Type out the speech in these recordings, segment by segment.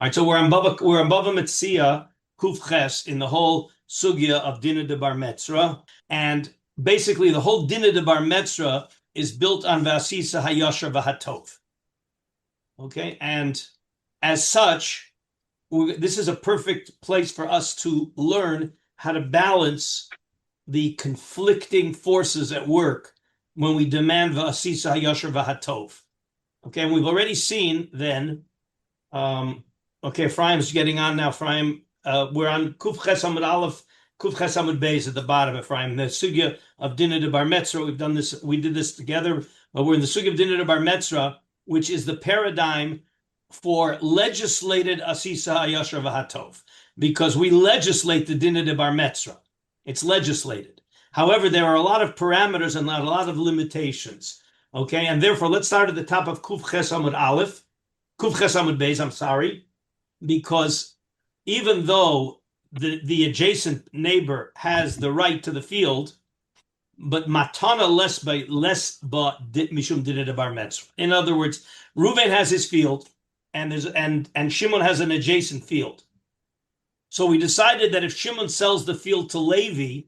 All right, so we're on Bava Metzia Kuf Ches in the whole sugya of Dina de Bar Metzra, and basically the whole Dina de Bar Metzra is built on Vasisa Hayashar Vahatov. Okay, and as such, this is a perfect place for us to learn how to balance the conflicting forces at work when we demand Vasisa Hayashar Vahatov. Okay, and we've already seen then. Okay, Ephraim's getting on now. Ephraim, we're on Kuf Ches Amud Aleph, Kuf Ches Amud Beis at the bottom. Ephraim, the sugya of Dina de Bar Metzra. We've done this. We did this together. But we're in the sugya of Dina de Bar Metzra, which is the paradigm for legislated Asisa Ayashar V'Hatov, because we legislate the Dina de Bar Metzra. It's legislated. However, there are a lot of parameters and a lot of limitations. Okay, and therefore, let's start at the top of Kuf Ches Amud Aleph, Kuf Ches Amud Beis. I'm sorry. Because even though the adjacent neighbor has the right to the field, but matana less ba mishum dina de bar metzra. In other words, Reuven has his field, and Shimon has an adjacent field. So we decided that if Shimon sells the field to Levi,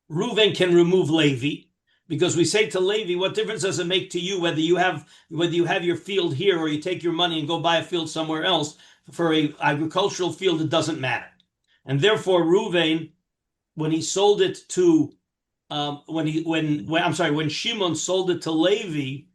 Reuven can remove Levi, because we say to Levi, what difference does it make to you whether you have your field here or you take your money and go buy a field somewhere else? For an agricultural field, it doesn't matter. And therefore, Reuven, when he sold it to, when Shimon sold it to Levi,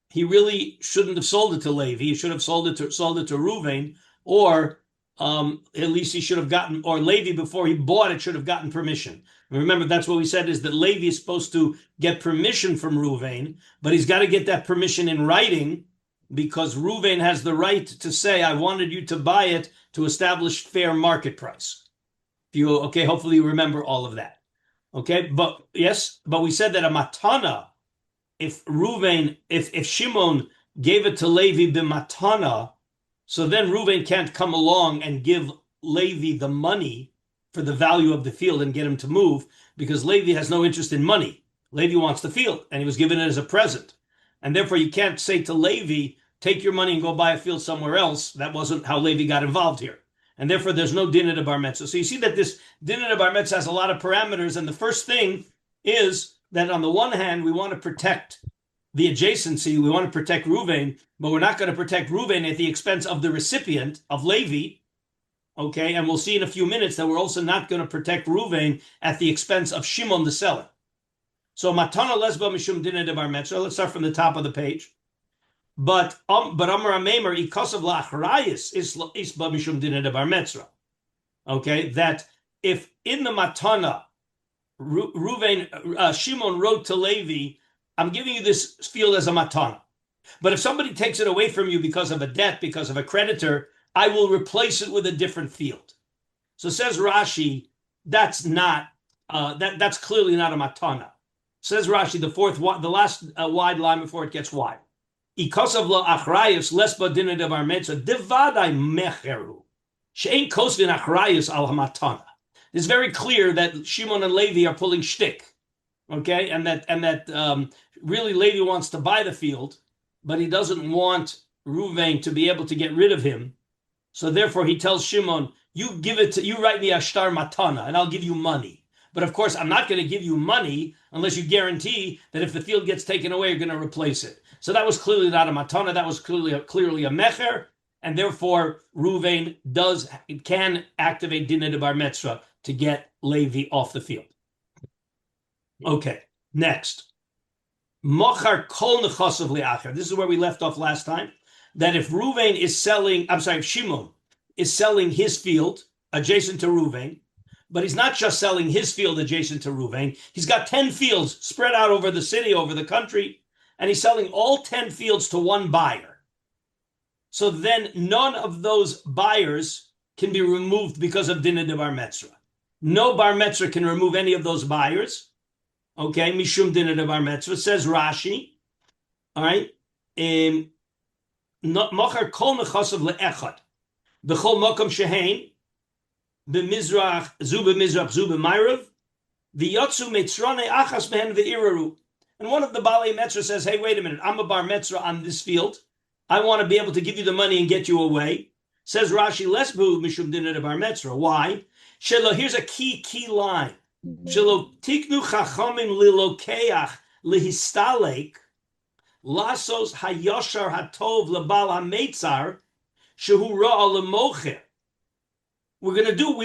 he really shouldn't have sold it to Levi. He should have sold it to Reuven, or at least he should have gotten, or Levi before he bought it should have gotten permission. And remember, that's what we said, is that Levi is supposed to get permission from Reuven, but he's got to get that permission in writing, because Reuven has the right to say, I wanted you to buy it to establish fair market price. Hopefully you remember all of that. Okay, but we said that a matana, if Shimon gave it to Levi b'matana, so then Reuven can't come along and give Levi the money for the value of the field and get him to move, because Levi has no interest in money. Levi wants the field, and he was given it as a present. And therefore you can't say to Levi, take your money and go buy a field somewhere else. That wasn't how Levi got involved here. And therefore, there's no Dina de Bar Metzra. So you see that this Dina de Bar Metzra has a lot of parameters. And the first thing is that on the one hand, we want to protect the adjacency. We want to protect Reuven, but we're not going to protect Reuven at the expense of the recipient, of Levi. Okay, and we'll see in a few minutes that we're also not going to protect Reuven at the expense of Shimon, the seller. So Matana Lesba Mishum Dina de Bar Metzra. Let's start from the top of the page. But Amar Ameimer ikasav la'achrayis isba mishum dina de bar metzra. Okay, that if in the matana, Shimon wrote to Levi, I'm giving you this field as a matana, but if somebody takes it away from you because of a debt, because of a creditor, I will replace it with a different field. So says Rashi, that's not that's clearly not a matana. Says Rashi, the last wide line before it gets wide. Ikasav lo achrayus lesba dina de bar metzra devadai mecheru she'ein kosvin achrayus al hamatana. It's very clear that Shimon and Levi are pulling shtick, okay, and that really Levi wants to buy the field, but he doesn't want Reuven to be able to get rid of him. So therefore, he tells Shimon, "You write me a shtar matana, and I'll give you money. But of course, I'm not going to give you money unless you guarantee that if the field gets taken away, you're going to replace it." So that was clearly not a matana. That was clearly a mecher, and therefore Reuven can activate Dina de Bar Metzra to get Levi off the field. Okay, next. Mochar kol nechasav li'acher. This is where we left off last time. That if if Shimon is selling his field adjacent to Reuven, but he's not just selling his field adjacent to Reuven, he's got 10 fields spread out over the city, over the country, and he's selling all 10 fields to one buyer. So then none of those buyers can be removed because of Dina de Bar Metzra. No Bar Metzra can remove any of those buyers. Okay, Mishum Dina de Bar Metzra, says Rashi. All right. Mochar kol nechasav le'echad. B'chol mokom shehein. B'mizrach, zu b'mayrav. V'yotzu metzrane achas mehen ve'iraru. And one of the Balei Metzra says, hey, wait a minute, I'm a Bar Metzra on this field. I want to be able to give you the money and get you away. Says Rashi, less boo mishum dinah de bar metzra. Why? Shelo, here's a key line. Shelo tiknu chachamim lilokeach lihistalek lasos hayoshar hatov lebal hametzar shehu ra'a lemocher. We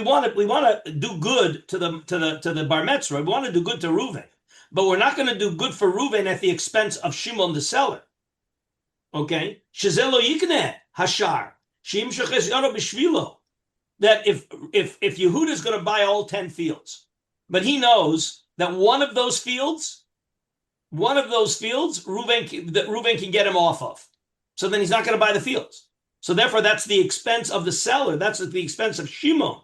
want to do good to the bar metzra. We want to do good to Reuven, but we're not going to do good for Reuven at the expense of Shimon the seller. Okay, shezelo yikneh hashar shim sheches yaro b'shvilo. That if Yehuda is going to buy all 10 fields, but he knows that one of those fields, Reuven can get him off of, so then he's not going to buy the fields. So therefore, that's the expense of the seller. That's at the expense of Shimon,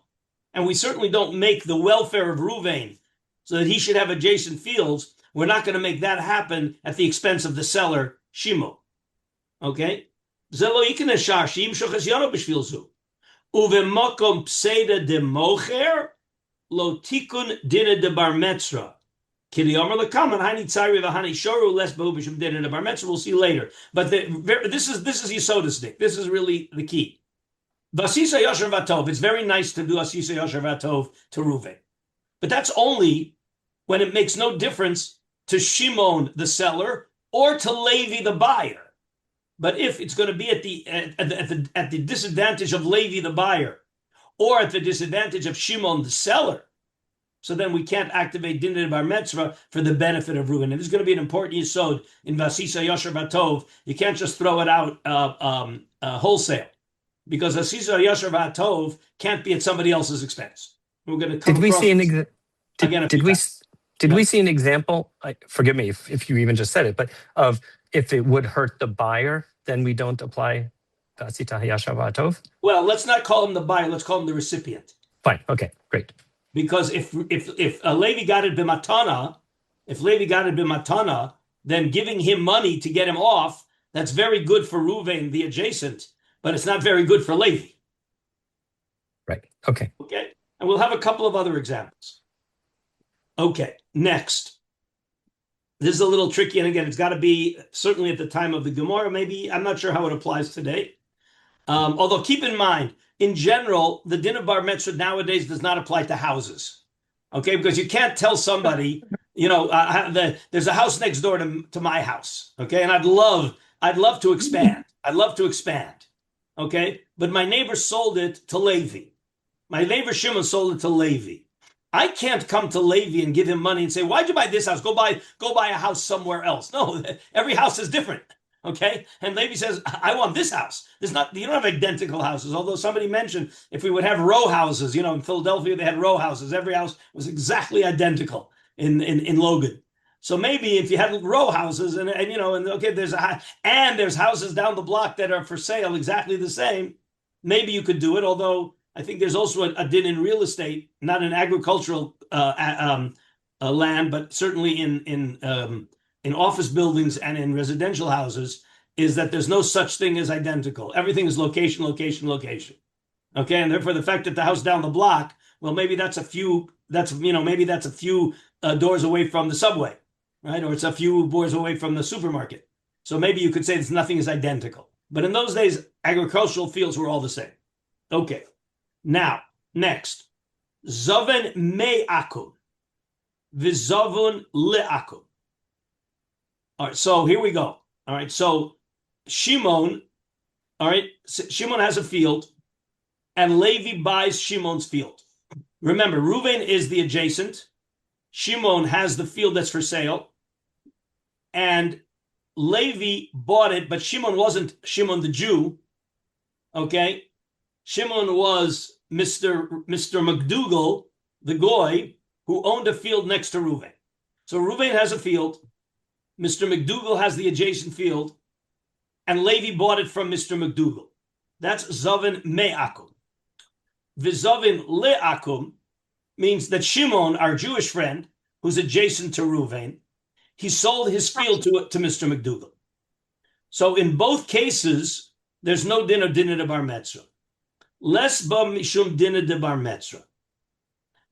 and we certainly don't make the welfare of Reuven so that he should have adjacent fields. We're not going to make that happen at the expense of the seller Shimon. Okay, zelo yikneh shar shim shoches yaro b'shvil zu. Uvemokom pseida de mocher lo tikun dina de bar metzra. Kili omer lekaman hani tzari v'hani shoru les b'ubishim dina de bar metzra. We'll see later. But this is Yisodistic. This is really the key. Vasisa yosher vatov. It's very nice to do asisa yosher vatov to Reuven, but that's only when it makes no difference to Shimon the seller or to Levi the buyer. But if it's going to be at the disadvantage of Levi the buyer, or at the disadvantage of Shimon the seller, so then we can't activate Dinah Bar Metzvah for the benefit of Reuven. And this is going to be an important yesod in Vasisa Yosher Vatov. You can't just throw it out wholesale, because Vasisa Yosher Vatov can't be at somebody else's expense. We're going to come. Did we see an Did we see an example? Forgive me if you even just said it, but of if it would hurt the buyer, then we don't apply Vasita Hayashav Atov? Well, let's not call him the buyer. Let's call him the recipient. Fine. Okay. Great. Because if Levi got it b'matana, then giving him money to get him off, that's very good for Reuven, the adjacent, but it's not very good for Levi. Right. Okay. Okay. And we'll have a couple of other examples. Okay. Next. This is a little tricky, and again, it's got to be certainly at the time of the Gemara. Maybe I'm not sure how it applies today. Although keep in mind, in general, the din of bar metzvah nowadays does not apply to houses. Okay, because you can't tell somebody, there's a house next door to my house. Okay, and I'd love to expand. Okay, but my neighbor sold it to Levi. My neighbor Shimon sold it to Levi. I can't come to Levi and give him money and say, "Why'd you buy this house? Go buy a house somewhere else." No, every house is different. Okay, and Levi says, "I want this house." You don't have identical houses. Although somebody mentioned if we would have row houses, in Philadelphia they had row houses. Every house was exactly identical in Logan. So maybe if you had row houses there's houses down the block that are for sale exactly the same, maybe you could do it. Although I think there's also a din in real estate, not in agricultural land, but certainly in office buildings and in residential houses, is that there's no such thing as identical. Everything is location, location, location. Okay, and therefore the fact that the house down the block, well, maybe that's a few doors away from the subway, right? Or it's a few doors away from the supermarket. So maybe you could say that nothing is identical. But in those days, agricultural fields were all the same. Okay. Now, next, Zoven me akum, v'zovun le'akum. All right, so here we go. All right, so Shimon has a field, and Levi buys Shimon's field. Remember, Reuven is the adjacent. Shimon has the field that's for sale, and Levi bought it, but Shimon wasn't Shimon the Jew. Okay. Shimon was Mr. McDougal, the goy, who owned a field next to Reuven. So Reuven has a field, Mr. McDougal has the adjacent field, and Levi bought it from Mr. McDougal. That's Zoven Me'akum. V'Zoven Le'akum means that Shimon, our Jewish friend, who's adjacent to Reuven, he sold his field to Mr. McDougal. So in both cases, there's no din of dinah de bar metzvah. Les ba mishum dinah de bar metzvah.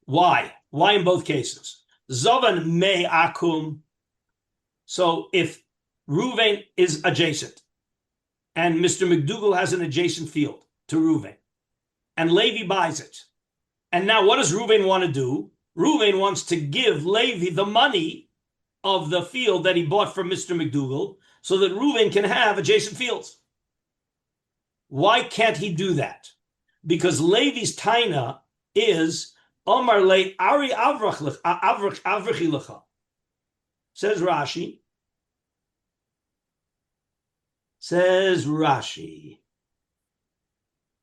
Why? Why in both cases? Zovan me akum. So if Reuven is adjacent and Mr. McDougal has an adjacent field to Reuven, and Levi buys it. And now what does Reuven want to do? Reuven wants to give Levi the money of the field that he bought from Mr. McDougall so that Reuven can have adjacent fields. Why can't he do that? Because Levi's taina is Omar le Ari Avrachi Lecha. Says Rashi.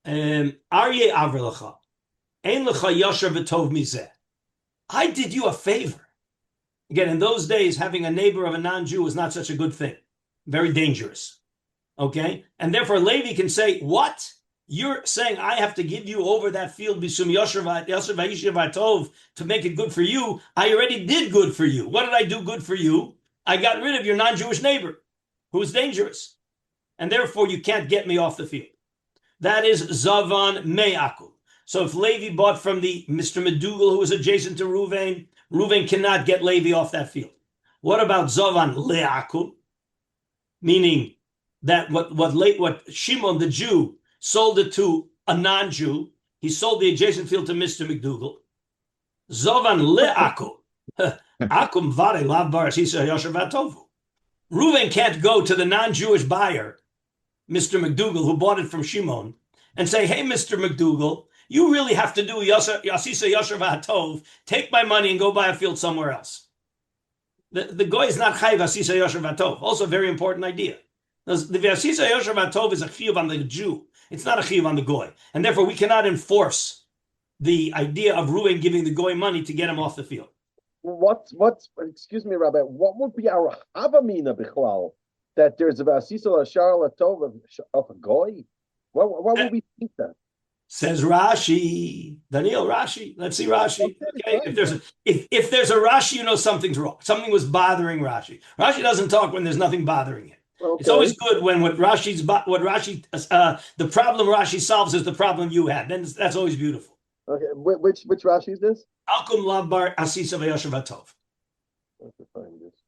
Aryeh Avrachi Lecha. Ein lecha yasher v'tov mizeh. I did you a favor. Again, in those days, having a neighbor of a non-Jew was not such a good thing. Very dangerous. Okay? And therefore, Levi can say, what? You're saying I have to give you over that field b'sum yasher v'tov to make it good for you. I already did good for you. What did I do good for you? I got rid of your non-Jewish neighbor who is dangerous. And therefore, you can't get me off the field. That is Zavan Me'aku. So if Levi bought from the Mr. McDougall who was adjacent to Reuven, Reuven cannot get Levi off that field. What about Zavan Le'aku? Meaning that what Shimon the Jew sold it to a non-Jew, he sold the adjacent field to Mr. McDougall. Zavan Le'aku. Akum vare lav bar sisa yasher v'atovu. Reuven can't go to the non-Jewish buyer, Mr. McDougall, who bought it from Shimon, and say, hey, Mr. McDougall, you really have to do Yasisa Yasher V'Hatov. Take my money and go buy a field somewhere else. The goy is not Chayv Yasisa Yasher V'Hatov. Also a very important idea. The Yasisa Yasher V'Hatov is a chiyuv on the Jew. It's not a chiyuv on the goy. And therefore we cannot enforce the idea of Reuven giving the goy money to get him off the field. Excuse me, Rabbi, what would be our Havamina Bichlal? That there's a Yasisa Yasher V'Hatov of a goy? What would we think that? Says Rashi, Daniel Rashi. Let's see Rashi. Okay, if there's a Rashi, you know something's wrong. Something was bothering Rashi. Rashi doesn't talk when there's nothing bothering it. Okay. It's always good when the problem Rashi solves is the problem you had. Then that's always beautiful. Okay, which Rashi is this? Alkum Lavbar Asisa V'Yasher V'Tov. Let's find this.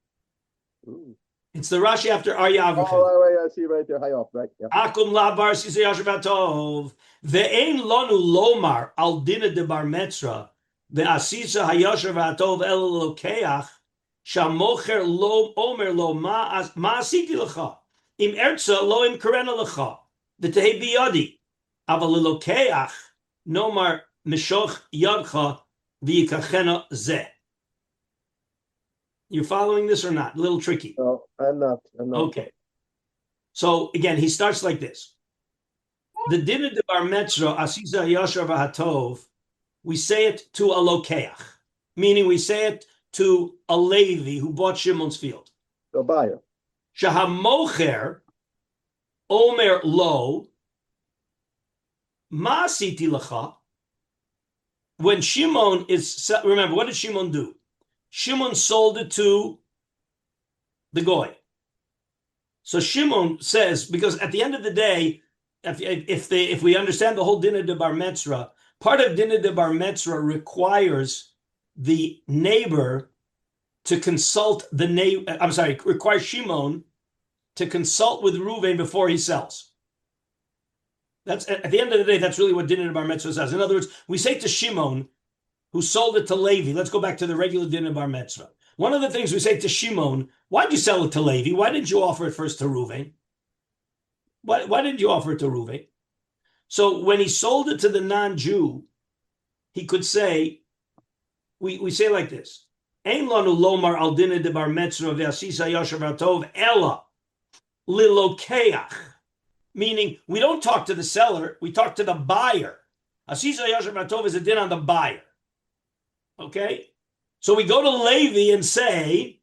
Ooh. It's the Rashi after Arya Avrachi. Oh, right, I see right there. High off, right? Yeah. Akum labar sisei yasher v'tov ve'ein lonu lomar al dina de bar metzra ve'asisa hayasher v'tov el lokeach shamocher lo omer lo ma asiti lecha im ertza lo im karena lecha v'tehei biyadi aval lokeach nomar mishoch yadcha v'yikachena zeh. You following this or not? A little tricky. No, I'm not. Okay. So again, he starts like this. The dinner de bar metzra asisa yasher v'hatov, we say it to a lokeach, meaning we say it to a Levi who bought Shimon's field. The buyer. Shahamocher omer lo ma asiti lecha. When Shimon is, remember, what did Shimon do? Shimon sold it to the goy. So Shimon says, because at the end of the day, if we understand the whole dinner de bar metzra, part of dinner de bar metzra requires the neighbor to consult the neighbor. Requires Shimon to consult with Reuven before he sells. That's at the end of the day. That's really what dinner de bar metzra says. In other words, we say to Shimon, who sold it to Levi. Let's go back to the regular dinner bar metzra. One of the things we say to Shimon, why'd you sell it to Levi? Why didn't you offer it first to Reuven? Why didn't you offer it to Reuven? So when he sold it to the non-Jew, he could say, we say like this, Ein lanu lomar al dinner de bar metzra ve'asisa yasher v'tov ella lilokeach. Meaning, we don't talk to the seller, we talk to the buyer. Asisa yasher v'tov is a din on the buyer. Okay, so we go to Levi and say,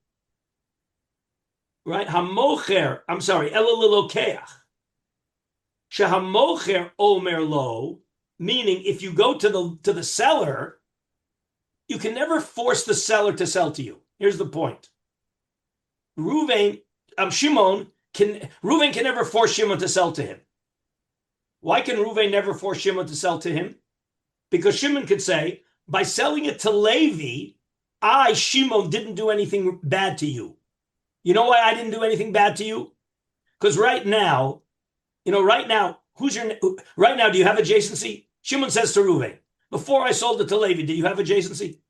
right? Hamocher, ela lilokeach. Shehamocher omer lo, meaning if you go to the seller, you can never force the seller to sell to you. Here's the point. Reuven can never force Shimon to sell to him. Why can Reuven never force Shimon to sell to him? Because Shimon could say, by selling it to Levi, Shimon, didn't do anything bad to you. You know why I didn't do anything bad to you? Because right now, do you have adjacency? Shimon says to Reuven, before I sold it to Levi, did you have adjacency?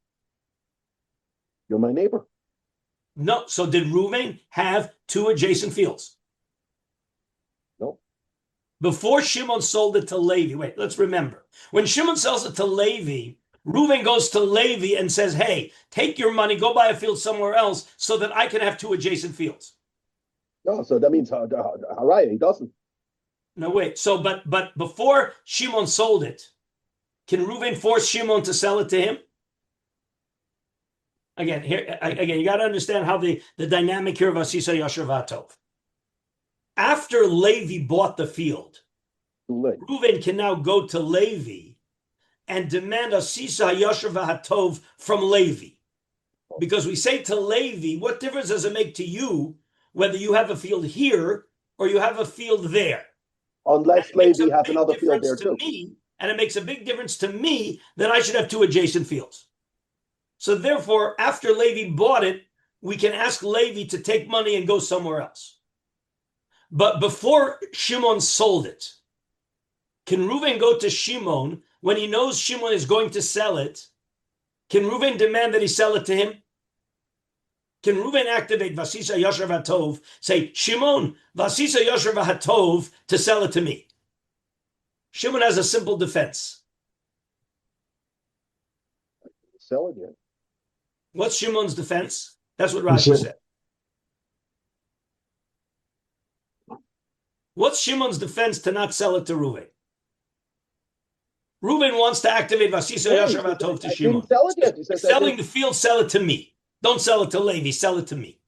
You're my neighbor. No. So did Reuven have two adjacent fields? No. Before Shimon sold it to Levi, wait, let's remember. When Shimon sells it to Levi, Reuven goes to Levi and says, hey, take your money, go buy a field somewhere else so that I can have two adjacent fields. No, so that means Haraya, he doesn't. No, wait. So, but before Shimon sold it, can Reuven force Shimon to sell it to him? Again, you got to understand how the dynamic here of Asisa Yasher V'Hatov. After Levi bought the field, Reuven can now go to Levi and demand Asisa Yasher V'Hatov from Levi. Because we say to Levi, what difference does it make to you whether you have a field here or you have a field there? Unless Levi has another field there too. And it makes a big difference to me that I should have two adjacent fields. So therefore, after Levi bought it, we can ask Levi to take money and go somewhere else. But before Shimon sold it, can Reuven go to Shimon when he knows Shimon is going to sell it? Can Reuven demand that he sell it to him? Can Reuven activate Vasisa Yasher V'Hatov, say, Shimon, Vasisa Yasher V'Hatov to sell it to me? Shimon has a simple defense. Sell it yet. What's Shimon's defense? That's what Rashi said. What's Shimon's defense to not sell it to Reuven? Reuven wants to activate Vasisa Yasher V'Hatov to Shimon. Sell it yet. He says, selling the field, sell it to me. Don't sell it to Levi, sell it to me.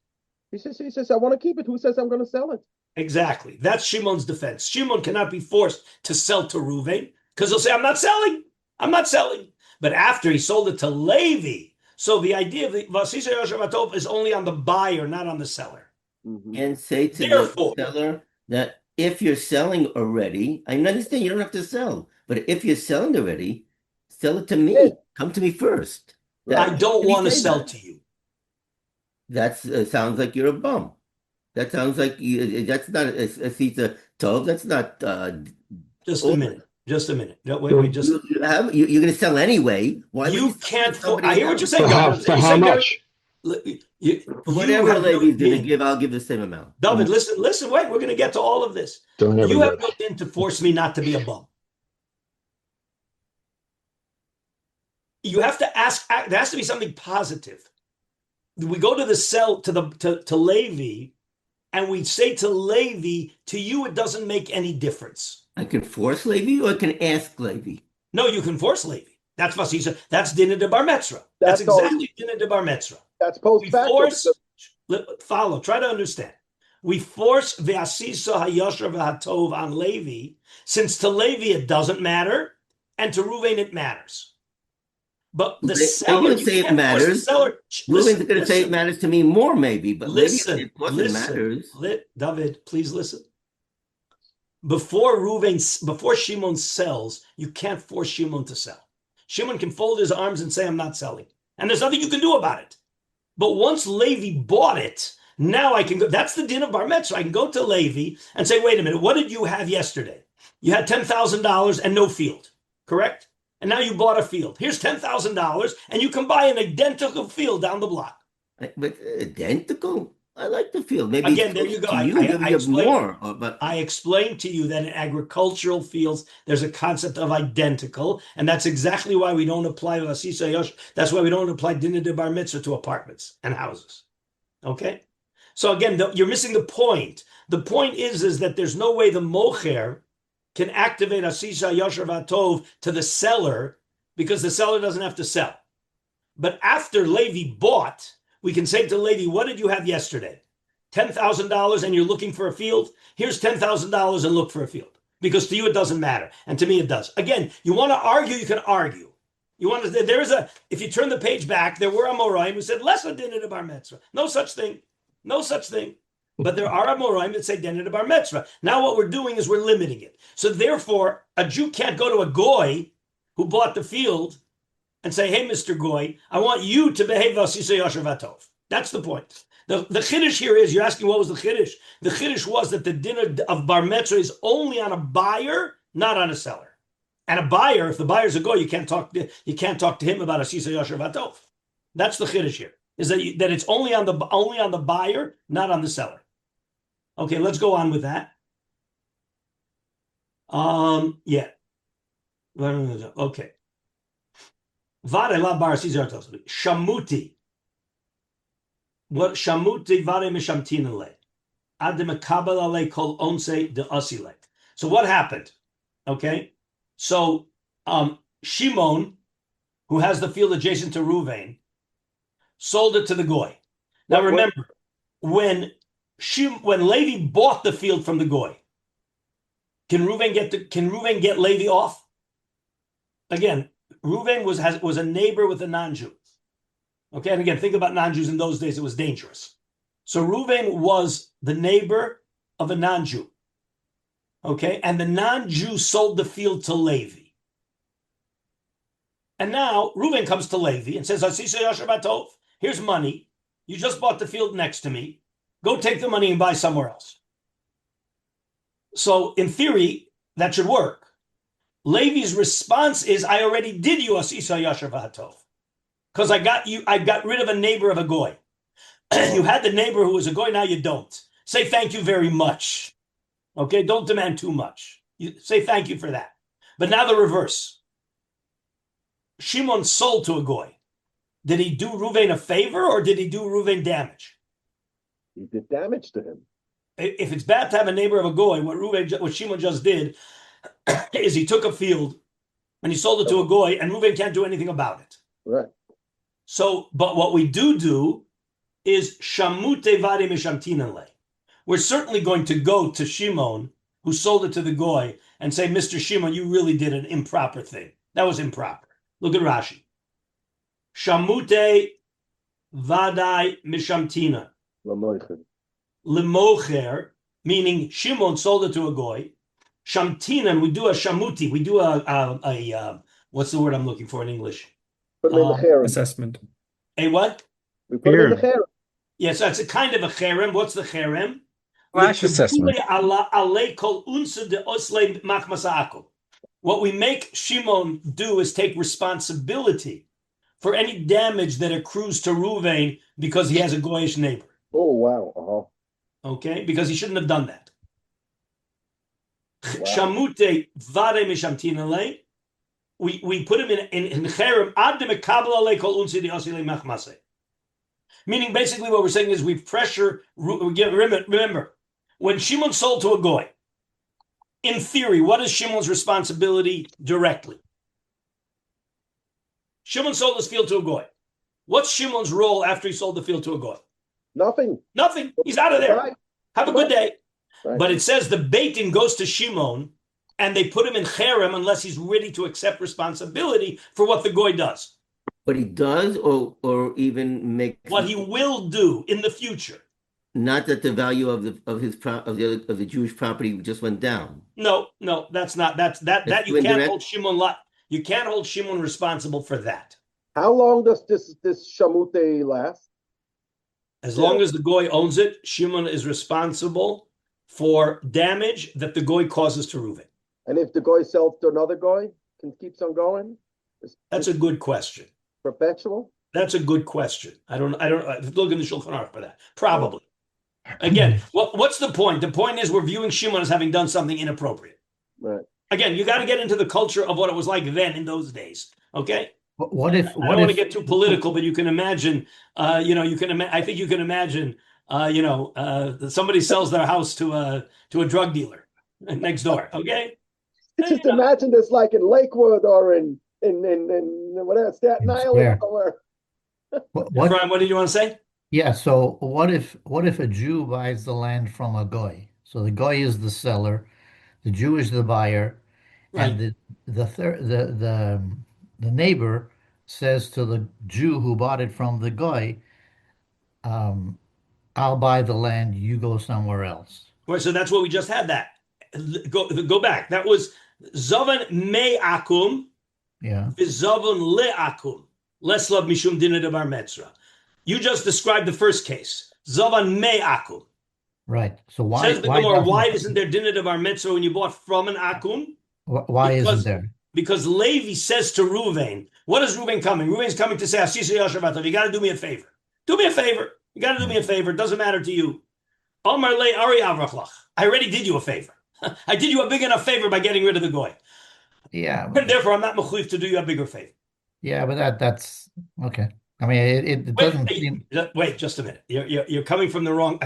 He says, I want to keep it. Who says I'm going to sell it? Exactly. That's Shimon's defense. Shimon cannot be forced to sell to Reuven because he'll say, I'm not selling. I'm not selling. But after he sold it to Levi, so the idea of the Vasisa Yasher V'Hatov is only on the buyer, not on the seller. Mm-hmm. And say to the seller that if you're selling already, I understand you don't have to sell, but if you're selling already, sell it to me. Yeah. Come to me first. I don't want to sell to you. That sounds like you're a bum. That sounds like that's not a Sita Tov. That's not. Just a minute. Just a minute. No, wait. Just you're going to sell anyway. Why you can't? I hear what you're saying. For how much? Whatever Levi's going to give, I'll give the same amount. David, listen. Wait, we're going to get to all of this. You have no in to force me not to be a bum. You have to ask. There has to be something positive. We go to the cell to Levi, and we say to Levi, to you it doesn't make any difference. I can force Levi, or I can ask Levi. No, you can force Levi. That's Vasisa. That's Dinah de Bar Metzra. That's exactly Dinah de Bar Metzra. That's post facto. Follow. Try to understand. We force Vasisa Hayosher V'Hatov on Levi, since to Levi it doesn't matter, and to Reuven it matters. But the seller, you say it matters. Reuven's going to say it matters to me more, maybe. But listen, matters. David, please listen. Before Shimon sells, you can't force Shimon to sell. Shimon can fold his arms and say, I'm not selling. And there's nothing you can do about it. But once Levi bought it, now I can go. That's the din of Bar Metzra. I can go to Levi and say, wait a minute, what did you have yesterday? You had $10,000 and no field, correct? And now you bought a field. Here's $10,000, and you can buy an identical field down the block. But identical? I like the field. Maybe again, there you go. I explained to you that in agricultural fields, there's a concept of identical, and that's exactly why we don't apply Vasisa Yosh. That's why we don't apply Dinah de Bar Mitzvah to apartments and houses. Okay? So again, you're missing the point. The point is that there's no way the mocher can activate Asisa Yasher V'Hatov to the seller because the seller doesn't have to sell. But after Levi bought, we can say to Levi, what did you have yesterday? $10,000 and you're looking for a field? Here's $10,000 and look for a field. Because to you it doesn't matter. And to me it does. Again, you want to argue, you can argue. If you turn the page back, there were Amoraim who said, less Dinah de Bar Metzra. No such thing. No such thing. But there are Amoraim that say Dinah de Bar Metzra. Now what we're doing is we're limiting it. So therefore, a Jew can't go to a Goy who bought the field and say, hey, Mr. Goy, I want you to behave Vasisa Yasher V'Hatov. That's the point. The Chiddush here is, you're asking what was the Chiddush? The Chiddush was that the dinner of Bar Metzra is only on a buyer, not on a seller. And a buyer, if the buyer's a goy, you can't talk to him about a sisa yasher vatov. That's the chiddush here, is that it's only on the buyer, not on the seller. Okay, let's go on with that. Yeah. Okay. Vare la bar sisa vatov. Shamuti. What shamuti vare mishamtinale. Ad mekabel ale kol onse de asile. So what happened? Okay. So Shimon, who has the field adjacent to Ruvain, sold it to the goy. Now remember, when Levi bought the field from the goy, can Ruvain get Levi off? Again, Ruvain was a neighbor with a non-Jew. Okay, and again, think about non-Jews in those days; it was dangerous. So Ruvain was the neighbor of a non-Jew. Okay, and the non-Jew sold the field to Levi. And now Reuven comes to Levi and says, Asisa Yasher Batov, here's money. You just bought the field next to me. Go take the money and buy somewhere else. So in theory, that should work. Levi's response is, I already did you Asisa Yasher Batov. Because I got rid of a neighbor of a goy. You had the neighbor who was a goy, now you don't. Say thank you very much. Okay, don't demand too much. You say thank you for that. But now the reverse. Shimon sold to a goy. Did he do Ruvain a favor or did he do Ruvain damage? He did damage to him. If it's bad to have a neighbor of a goy, what Shimon just did is he took a field and he sold it to a goy, and Ruvain can't do anything about it. Right. So, but what we do is shamute vade mishamtinale. We're certainly going to go to Shimon, who sold it to the goy, and say, Mr. Shimon, you really did an improper thing. That was improper. Look at Rashi. Shamute vadai mishamtina. Lemocher, meaning Shimon sold it to a goy. Shamtinan, we do a shamuti. We do a what's the word I'm looking for in English? Assessment. A what? We put him in the cherem. Yes, that's a kind of a cherem. What's the cherem? Flash assessment. What we make Shimon do is take responsibility for any damage that accrues to Ruvain because he has a goyish neighbor. Oh, wow. Uh-huh. Okay? Because he shouldn't have done that. Wow. Shamute vare mishamtinale. We put him in cherem ad mekabel ale kol unsi de asile machmase. Meaning, basically, what we're saying is we pressure. Remember, when Shimon sold to a goy, in theory, what is Shimon's responsibility directly? Shimon sold his field to a goy. What's Shimon's role after he sold the field to a goy? Nothing. Nothing. He's out of there. Right. Have a good day. Right. But it says the Beit Din goes to Shimon, and they put him in cherem unless he's ready to accept responsibility for what the goy does. What he does, or even make What he will do in the future. Not that the value of the Jewish property just went down. No, that's not. That you can't hold Shimon. You can't hold Shimon responsible for that. How long does this shamute last? As long as the goy owns it, Shimon is responsible for damage that the goy causes to Reuven. And if the goy sells to another goy, can keeps on going? That's a good question. Perpetual? That's a good question. I don't look in the Shulchan Aruch for that. Probably. Again, what's the point? The point is we're viewing Shimon as having done something inappropriate. Right. Again, you got to get into the culture of what it was like then in those days. Okay. What if? I don't want to get too political, but you can imagine. I think you can imagine. Somebody sells their house to a drug dealer next door. Okay. Just imagine this like in Lakewood or in whatever, Staten Island. Brian, what did you want to say? Yeah. So what if a Jew buys the land from a goy? So the goy is the seller, the Jew is the buyer, Right. and the neighbor says to the Jew who bought it from the goy, "I'll buy the land. You go somewhere else." Right. So that's what we just had. That go back. That was Zovan me akum. Yeah. V'zavon le'akum, leslav mishum dina de bar metzra. You just described the first case. Zavan me akum. Right. So why? Says the Gemara, why isn't there dina de bar metzra when you bought from an akum? Why isn't there? because Levi says to Ruvain, what is Ruvain coming? Ruvain's coming to say, Asisa Yasher Vatov, you got to do me a favor. Do me a favor. You got to do me a favor. It doesn't matter to you. Omar Le Ari Avrachlach. I already did you a favor. I did you a big enough favor by getting rid of the goy. Yeah. And therefore, I'm not mechuyev to do you a bigger favor. Yeah, but that's okay. I mean, it doesn't seem. Wait, just a minute. You're coming from the wrong.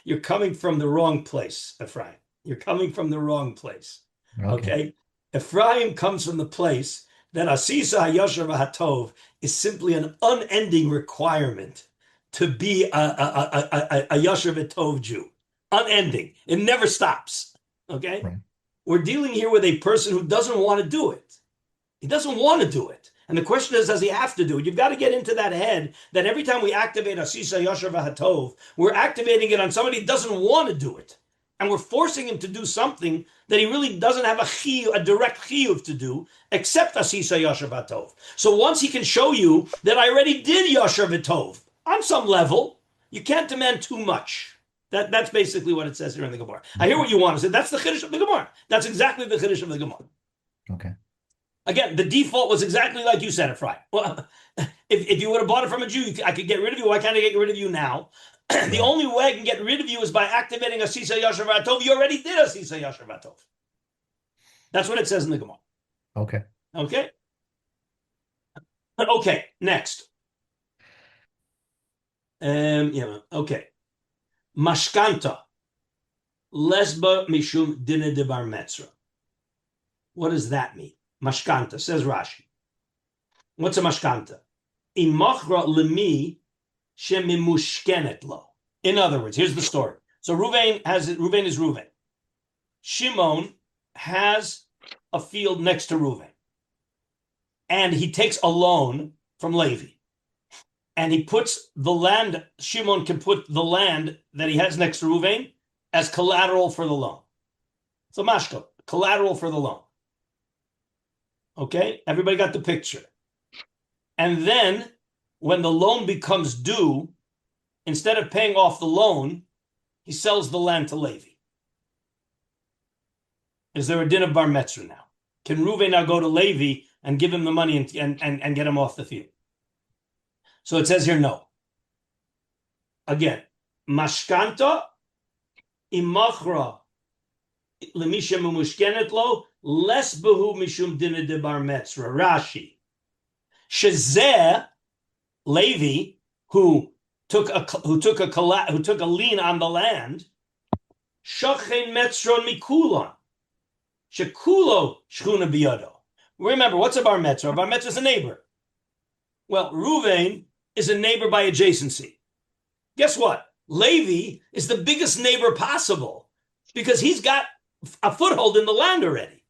You're coming from the wrong place, Ephraim. You're coming from the wrong place. Okay. Ephraim comes from the place that Asisa Hayosher Hatov is simply an unending requirement to be a Yosher V'Tov Jew. Unending. It never stops. Okay? Right. We're dealing here with a person who doesn't want to do it. He doesn't want to do it. And the question is, does he have to do it? You've got to get into that head that every time we activate Asisa Yosher V'Hatov, we're activating it on somebody who doesn't want to do it. And we're forcing him to do something that he really doesn't have a direct chiyuv to do, except Asisa Yosher V'Hatov. So once he can show you that I already did Yosher V'Tov, on some level, you can't demand too much. That's basically what it says here in the Gemara. I hear what you want to say. That's the Chiddush of the Gemara. That's exactly the Chiddush of the Gemara. Okay. Again, the default was exactly like you said it, Fry. Well, if you would have bought it from a Jew, I could get rid of you. Why can't I get rid of you now? The only way I can get rid of you is by activating Asisa Yosher V'Hatov. You already did Asisa Yosher V'Hatov. That's what it says in the Gemara. Okay. Okay? Okay, next. Okay. Mashkanta. Lesba mishum dina de bar metzra. What does that mean? Mashkanta, says Rashi. What's a mashkanta? Imachra lemi shemimushkenet lo. In other words, here's the story. So Ruvain is Ruvain. Shimon has a field next to Ruvain. And he takes a loan from Levi. And he puts the land, Shimon can put the land that he has next to Ruvain as collateral for the loan. So mashko, collateral for the loan. Okay, everybody got the picture. And then when the loan becomes due, instead of paying off the loan, he sells the land to Levi. Is there a din of bar metzra now? Can Ruvain now go to Levi and give him the money and get him off the field? So it says here, no. Again, mashkanta imachra lemisha mumushkenet lo les behu mishum dina de bar metzra. Rashi, shezeh Levi, who took a lien on the land, shachen metzron mikulon shekulo shchuna biyado. Remember, what's a bar metzra? A bar metzra is a neighbor. Well, Ruvain is a neighbor by adjacency. Guess what? Levi is the biggest neighbor possible because he's got a foothold in the land already.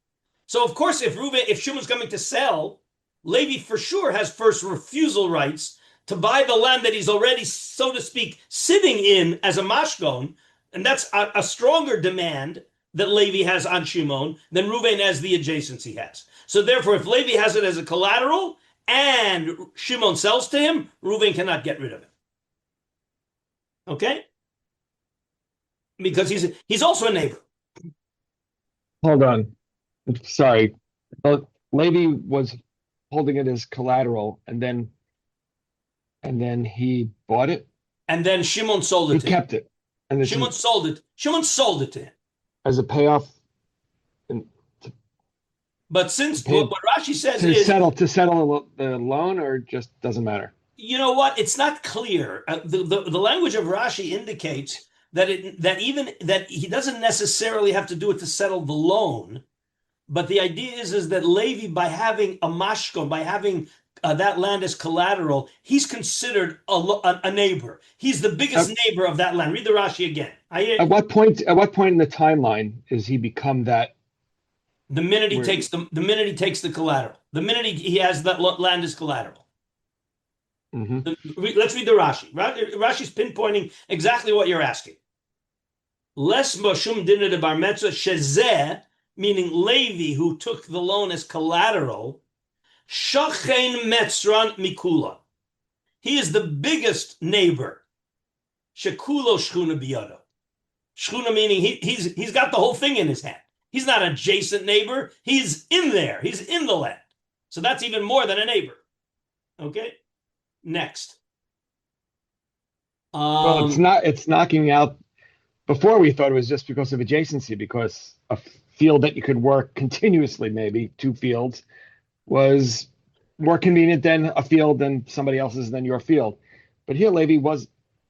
So, of course, if Shimon's coming to sell, Levi for sure has first refusal rights to buy the land that he's already, so to speak, sitting in as a mashkon, and that's a stronger demand that Levi has on Shimon than Ruvain as the adjacency has. So, therefore, if Levi has it as a collateral, and Shimon sells to him, Ruvain cannot get rid of him. Okay? Because he's also a neighbor. Hold on. Sorry. Levi was holding it as collateral, and then he bought it. And then Shimon sold it to him. He kept it. And then Shimon sold it. Shimon sold it to him. As a payoff. But since what Rashi says to is settle the loan, or just doesn't matter. You know what? It's not clear. The language of Rashi indicates that he doesn't necessarily have to do it to settle the loan, but the idea is that Levi, by having a mashkon, by having that land as collateral, he's considered a neighbor. He's the biggest neighbor of that land. Read the Rashi again. At what point in the timeline is he become that? The minute he takes the collateral, the minute he has that land as collateral. Mm-hmm. Let's read the Rashi. Rashi's pinpointing exactly what you're asking. Les bashum dina de bar metzra shezeh, meaning Levi, who took the loan as collateral, shachen metzran mikula. He is the biggest neighbor. Shekulo shchuna biyado. Shchuna meaning he's got the whole thing in his hand. He's not an adjacent neighbor. He's in there. He's in the land. So that's even more than a neighbor. Okay? Next. Well, it's knocking out. Before we thought it was just because of adjacency, because a field that you could work continuously, maybe 2 fields, was more convenient than a field than somebody else's than your field. But here, Levi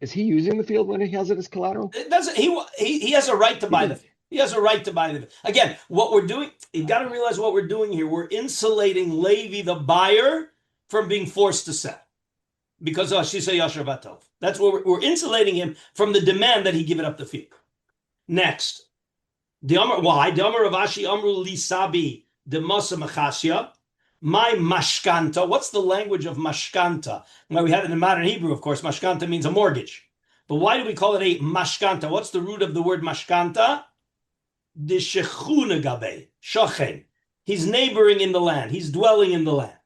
is he using the field when he has it as collateral? It doesn't. He has a right to buy the field. He has a right to buy the field. Again, what we're doing, you got to realize what we're doing here. We're insulating Levi, the buyer, from being forced to sell. Because Shisa Yashar Vatov. That's what we're insulating him from the demand that he give it up the field. Next. Why? Amru Lisabi Demasa Machasya. My mashkanta. What's the language of mashkanta? Well, we have it in modern Hebrew, of course. Mashkanta means a mortgage. But why do we call it a mashkanta? What's the root of the word mashkanta? The shechuna gabe, shochen. He's neighboring in the land. He's dwelling in the land.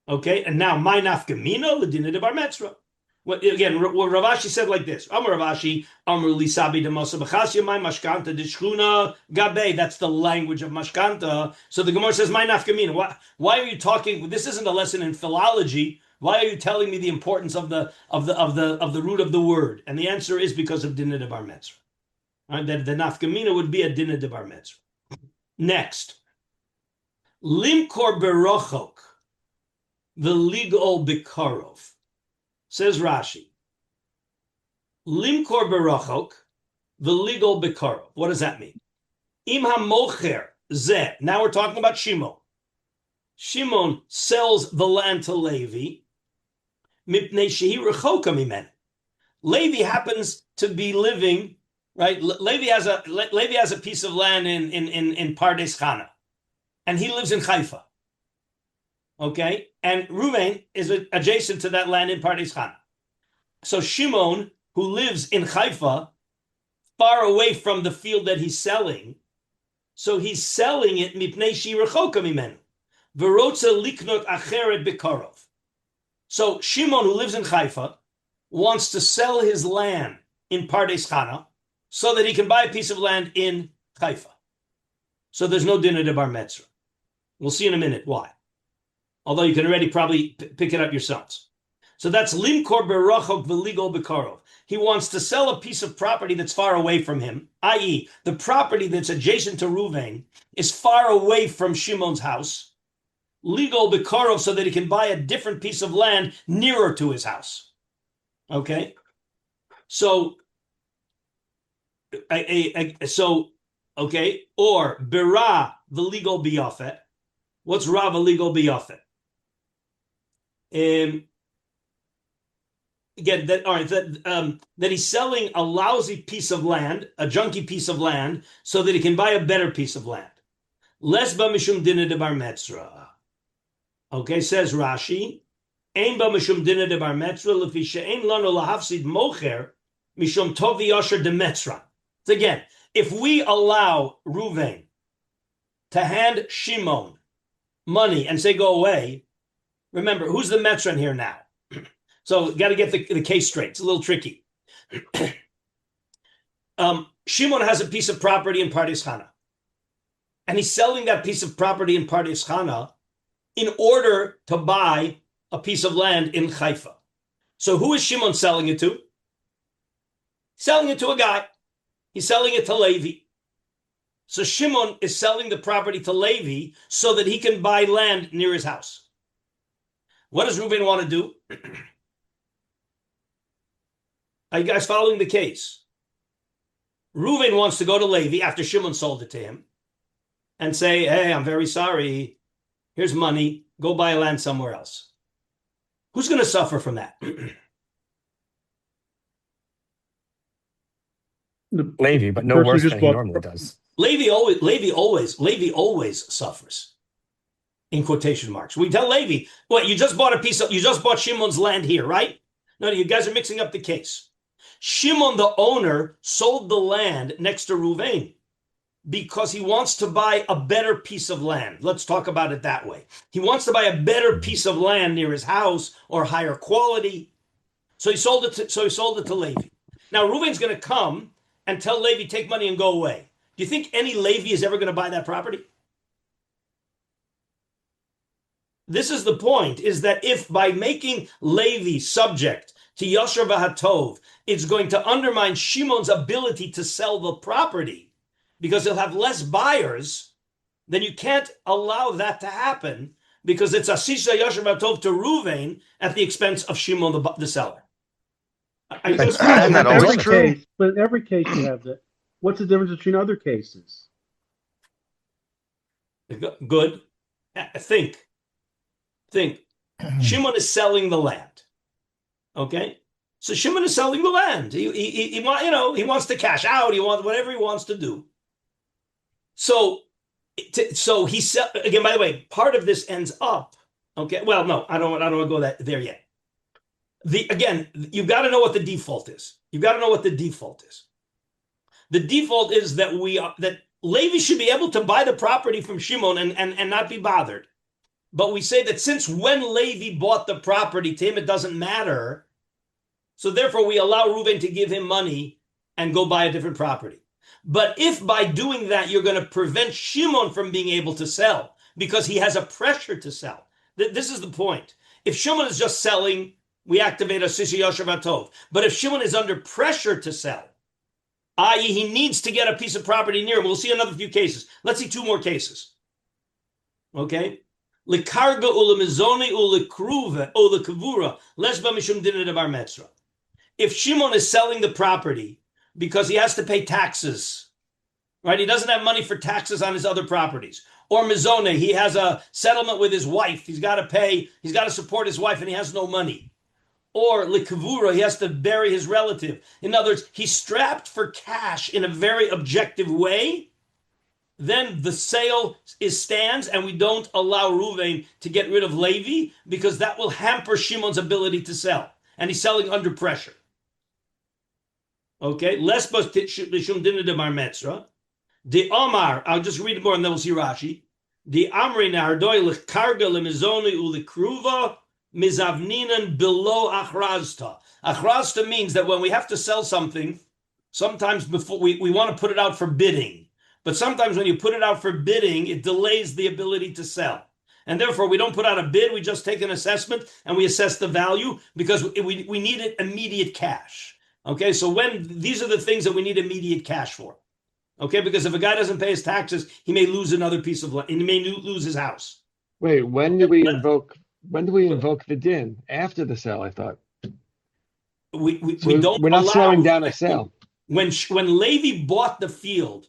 Okay, and now my nafkamino l'dina de bar metzra. Again, what Rav Ashi said like this: Amar Rav Ashi, Amru lisabi de mosa b'chasya, my mashkanta de shchuna gabe. That's the language of mashkanta. So the Gemara says, my nafkamino. Why are you talking? This isn't a lesson in philology. Why are you telling me the importance of the root of the word? And the answer is because of dina de bar metzra. Right? That the nafkamino would be a dina de bar metzra. Next, limkor berochok. The ligol bikarov, says Rashi. Limkor berachok, the ligol bikarov. What does that mean? Im hamocher zeh. Now we're talking about Shimon. Shimon sells the land to Levi. Mipnei shehi rechoka mimen. Levi happens to be living, right? Levi has a piece of land in Pardes Chana, and he lives in Haifa. Okay, and Reuven is adjacent to that land in Pardes Chana. So Shimon, who lives in Haifa, far away from the field that he's selling, so he's selling it mipnei shi rechoka mimenu, v'rotza liknot acheret bekarov. So Shimon, who lives in Haifa, wants to sell his land in Pardes Chana so that he can buy a piece of land in Haifa. So there's no dinner de bar metzra. We'll see in a minute why. Although you can already probably pick it up yourselves. So that's limkor berachok v'ligol bekarov. He wants to sell a piece of property that's far away from him, i.e., the property that's adjacent to Reuven is far away from Shimon's house, ligol bekarov, so that he can buy a different piece of land nearer to his house. Okay? So, or bera v'ligol biyafet. What's ra v'ligol biyafet? Again, that he's selling a lousy piece of land, a junky piece of land, so that he can buy a better piece of land. Les ba mishum dina de bar metzra. Okay, says Rashi, ein ba mishum dina de bar metzra lefi she'ein lanu lahafsid mocher mishum tovi yosher de metzra. So again, if we allow Reuven to hand Shimon money and say go away, remember, who's the Metzran here now? So got to get the case straight. It's a little tricky. Shimon has a piece of property in Pardes Chana, and he's selling that piece of property in Pardes Chana in order to buy a piece of land in Haifa. So who is Shimon selling it to? Selling it to a guy. He's selling it to Levi. So Shimon is selling the property to Levi so that he can buy land near his house. What does Reuven want to do? Are you guys following the case? Reuven wants to go to Levi after Shimon sold it to him and say, hey, I'm very sorry. Here's money. Go buy land somewhere else. Who's going to suffer from that? Levi, but no worse than he normally does. Levi always suffers. In quotation marks. We tell Levi, what, you just bought Shimon's land here, right? No, you guys are mixing up the case. Shimon, the owner, sold the land next to Reuven because he wants to buy a better piece of land. Let's talk about it that way. He wants to buy a better piece of land near his house or higher quality. So he sold it to Levi. Now Reuven's going to come and tell Levi, take money and go away. Do you think any Levi is ever going to buy that property? This is the point, is that if by making Levi subject to Yosher v'Hatov, it's going to undermine Shimon's ability to sell the property because he'll have less buyers, then you can't allow that to happen because it's Asisa Yosher v'Hatov to Ruvain at the expense of Shimon the seller. Isn't that always true? But in every case you have that. What's the difference between other cases? Good. Think. Shimon is selling the land. Okay? So Shimon is selling the land. He wants to cash out. He wants whatever he wants to do. So he again, by the way, part of this ends up. Okay. Well, no, I don't want to go there yet. Again, you've got to know what the default is. You've got to know what the default is. The default is that that Levi should be able to buy the property from Shimon and not be bothered. But we say that since when Levi bought the property, to him it doesn't matter. So therefore we allow Reuven to give him money and go buy a different property. But if by doing that you're going to prevent Shimon from being able to sell because he has a pressure to sell. This is the point. If Shimon is just selling, we activate a Sisi Yosher v'Hatov. But if Shimon is under pressure to sell, i.e. he needs to get a piece of property near him, we'll see another few cases. Let's see two more cases. Okay? Likarga ulemizoni ulekruve ulekavura lesba mishum dinah de bar metzra. If Shimon is selling the property because he has to pay taxes, right? He doesn't have money for taxes on his other properties. Or mizone, he has a settlement with his wife. He's got to pay, he's got to support his wife and he has no money. Or likavura, he has to bury his relative. In other words, he's strapped for cash in a very objective way. Then the sale stands and we don't allow Reuven to get rid of Levi because that will hamper Shimon's ability to sell. And he's selling under pressure. Okay? Lesbos tishum dinah de bar metzra. The Omar, I'll just read more and then we'll see Rashi. The Amri nahardoi lekarga lemizoni ulikruva mizavninan below achrazta. Achrazta means that when we have to sell something, sometimes before we want to put it out for bidding. But sometimes when you put it out for bidding, it delays the ability to sell. And therefore, we don't put out a bid, we just take an assessment and we assess the value because we need it immediate cash. Okay, so these are the things that we need immediate cash for. Okay, because if a guy doesn't pay his taxes, he may lose another piece of land, and he may lose his house. Wait, when do we invoke the din? After the sale, I thought. We don't. We're not slowing down a sale. When Levi bought the field,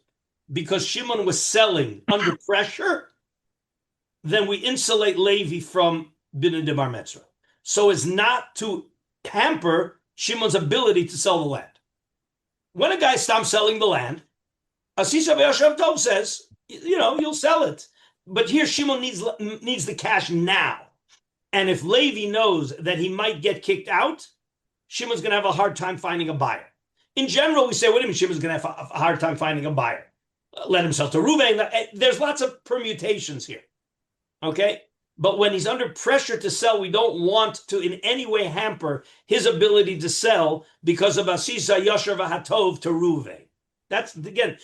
because Shimon was selling under pressure, then we insulate Levi from Dinah de bar metzra, so as not to hamper Shimon's ability to sell the land. When a guy stops selling the land, Asisa V'Yosher Tov says, you'll sell it. But here Shimon needs the cash now. And if Levi knows that he might get kicked out, Shimon's going to have a hard time finding a buyer. In general, we say, what do you mean Shimon's going to have a hard time finding a buyer? Let him sell to Reuven. There's lots of permutations here. Okay? But when he's under pressure to sell, we don't want to in any way hamper his ability to sell because of Asisa Yosher v'Hatov to Reuven. That's, again,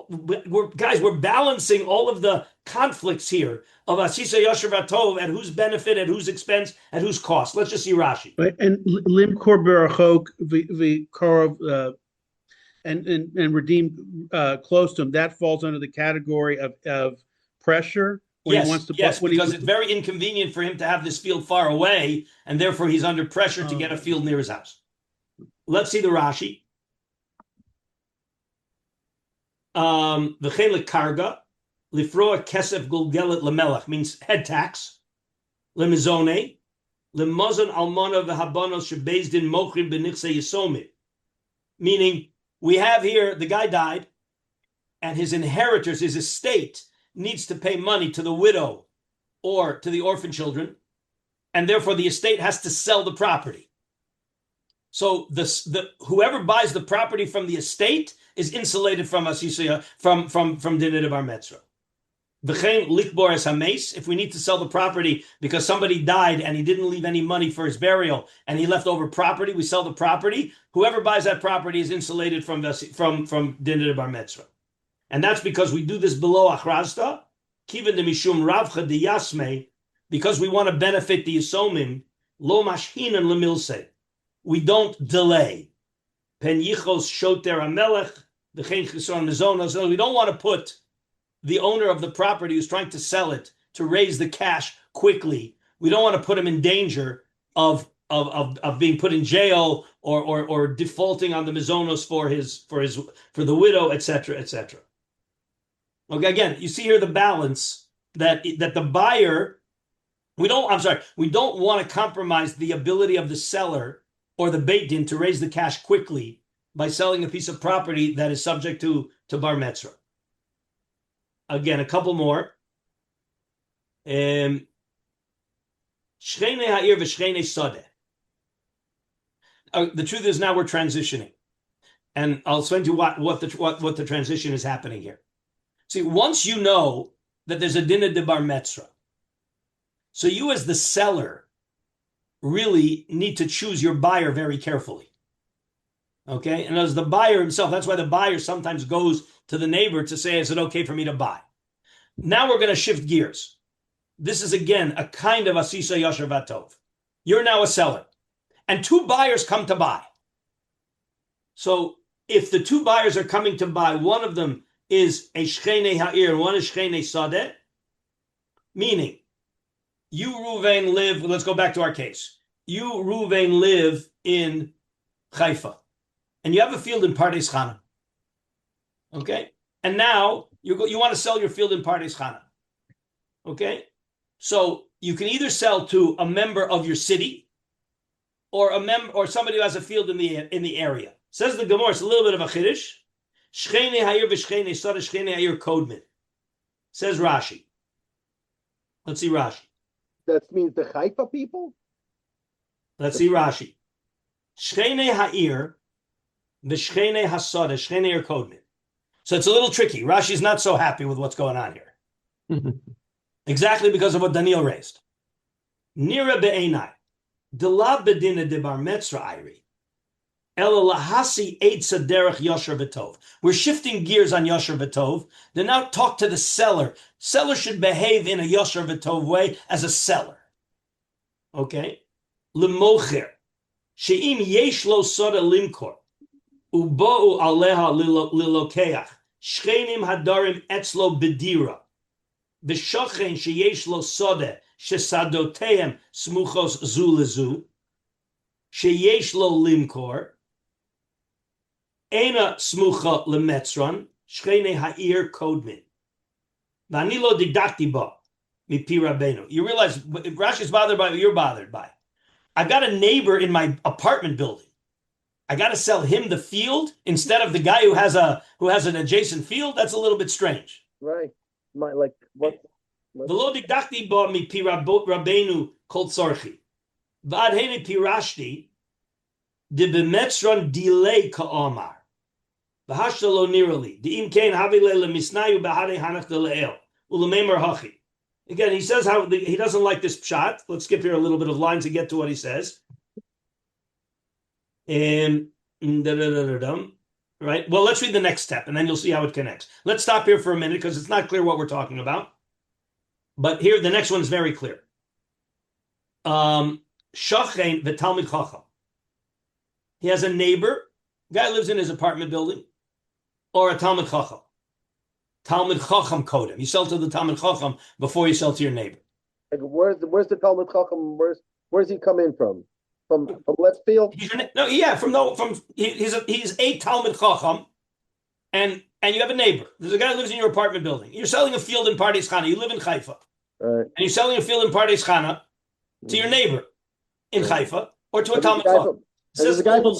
we're balancing all of the conflicts here of Asisa Yosher v'Hatov at whose benefit, at whose expense, at whose cost. Let's just see Rashi. Right. And lim kor berachok v'korov and redeem close to him. That falls under the category of pressure. Yes, because it's very inconvenient for him to have this field far away, and therefore he's under pressure to get a field near his house. Let's see the Rashi. V'chein lekarga lifroa kesef gulgelet lemelach means head tax. Lemizone lemazon almana v'habanos shebezdin mochrin b'nichse yisomit. Meaning, we have here the guy died, and his inheritors, his estate, needs to pay money to the widow or to the orphan children, and therefore the estate has to sell the property. So whoever buys the property from the estate is insulated from Asisa, from Dinah de bar metzra. V'chein likbor es hameis, if we need to sell the property because somebody died and he didn't leave any money for his burial and he left over property, we sell the property. Whoever buys that property is insulated from Dinah de bar metzra. And that's because we do this below achrasta, kiven de mishum ravcha de yasme, because we want to benefit the yisomim, lo mashhinan lemilse. We don't delay. Pen yichos shoter hamelech, v'chein chison mizonos. We don't want to put the owner of the property who's trying to sell it to raise the cash quickly. We don't want to put him in danger of being put in jail or defaulting on the mizonos for the widow, etc., etc. Okay, again, you see here the balance that the buyer, we don't want to compromise the ability of the seller or the beit din to raise the cash quickly by selling a piece of property that is subject to bar metzra. Again, a couple more. Shchenei ha'ir v'shchenei sadeh. The truth is now we're transitioning, and I'll explain to you what the transition is happening here. See, once you know that there's a dinah de bar metzra, so you as the seller really need to choose your buyer very carefully. Okay, and as the buyer himself, that's why the buyer sometimes goes to the neighbor to say, "Is it okay for me to buy?" Now we're going to shift gears. This is again a kind of asisa yasher vatov. You're now a seller, and two buyers come to buy. So if the two buyers are coming to buy, one of them is a shchenei ha'ir and one is shchenei sadeh, meaning you, Ruvain, live, let's go back to our case. You, Ruvain, live in Haifa, and you have a field in Pardes Chana. Okay? And now you want to sell your field in Pardes Chana. Okay? So you can either sell to a member of your city or somebody who has a field in the area. Says the Gemara, it's a little bit of a chiddush. Shchenei ha'ir v'shchenei sadeh shchenei ha'ir kodmin. Says Rashi. Let's see Rashi. That means the Haifa people? Let's see Rashi. Shchenei ha'ir v'shchenei hasadeh shchenei ha'ir kodmin. So it's a little tricky. Rashi's not so happy with what's going on here. Exactly because of what Daniel raised. Nira be'enai. Delav bedina de bar metzra ayri. Ela lahasi eitza derech yosher v'tov. We're shifting gears on yosher v'tov. They now talk to the seller. Seller should behave in a yosher v'tov way as a seller. Okay? L'mocher. She'im yesh lo soda limkor. Ubo'u aleha lilokeach. Shchenim hadarim etzlo bedira. V'shochen sheyesh lo soda shesadoteim smuchos zu lezu. Sheyesh lo limkor. Ena smucha lemetzron. Shchenei ha'ir kodmin. V'ani lo didakti ba mipi Rabbeinu. You realize if Rashi's bothered by what you're bothered by. I've got a neighbor in my apartment building. I got to sell him the field instead of the guy who has an adjacent field. That's a little bit strange. Right. What? V'lo didakti ba mipi Rabbeinu kol tzorchi. V'ad hene pirashti de b'metzron delay ka'omar. V'hashta lo nirali. De'im kein havile lemisnayu b'hare hanach deleel. U'lememer hachi. Again, he says how he doesn't like this pshat. Let's skip here a little bit of lines to get to what he says. Right? Well, let's read the next step, and then you'll see how it connects. Let's stop here for a minute because it's not clear what we're talking about. But here, the next one is very clear. Shachein v'talmid chacham. He has a neighbor, guy lives in his apartment building, or a talmid chacham. Talmid chacham kodem. You sell to the talmid chacham before you sell to your neighbor. Like where's the talmid chacham? Where's he come in from? From left field? He's a talmid chacham, and you have a neighbor. There's a guy who lives in your apartment building. You're selling a field in Pardes Chana. You live in Haifa, right? And you're selling a field in Pardes Chana to your neighbor in Haifa or to a talmid chacham. There's a guy from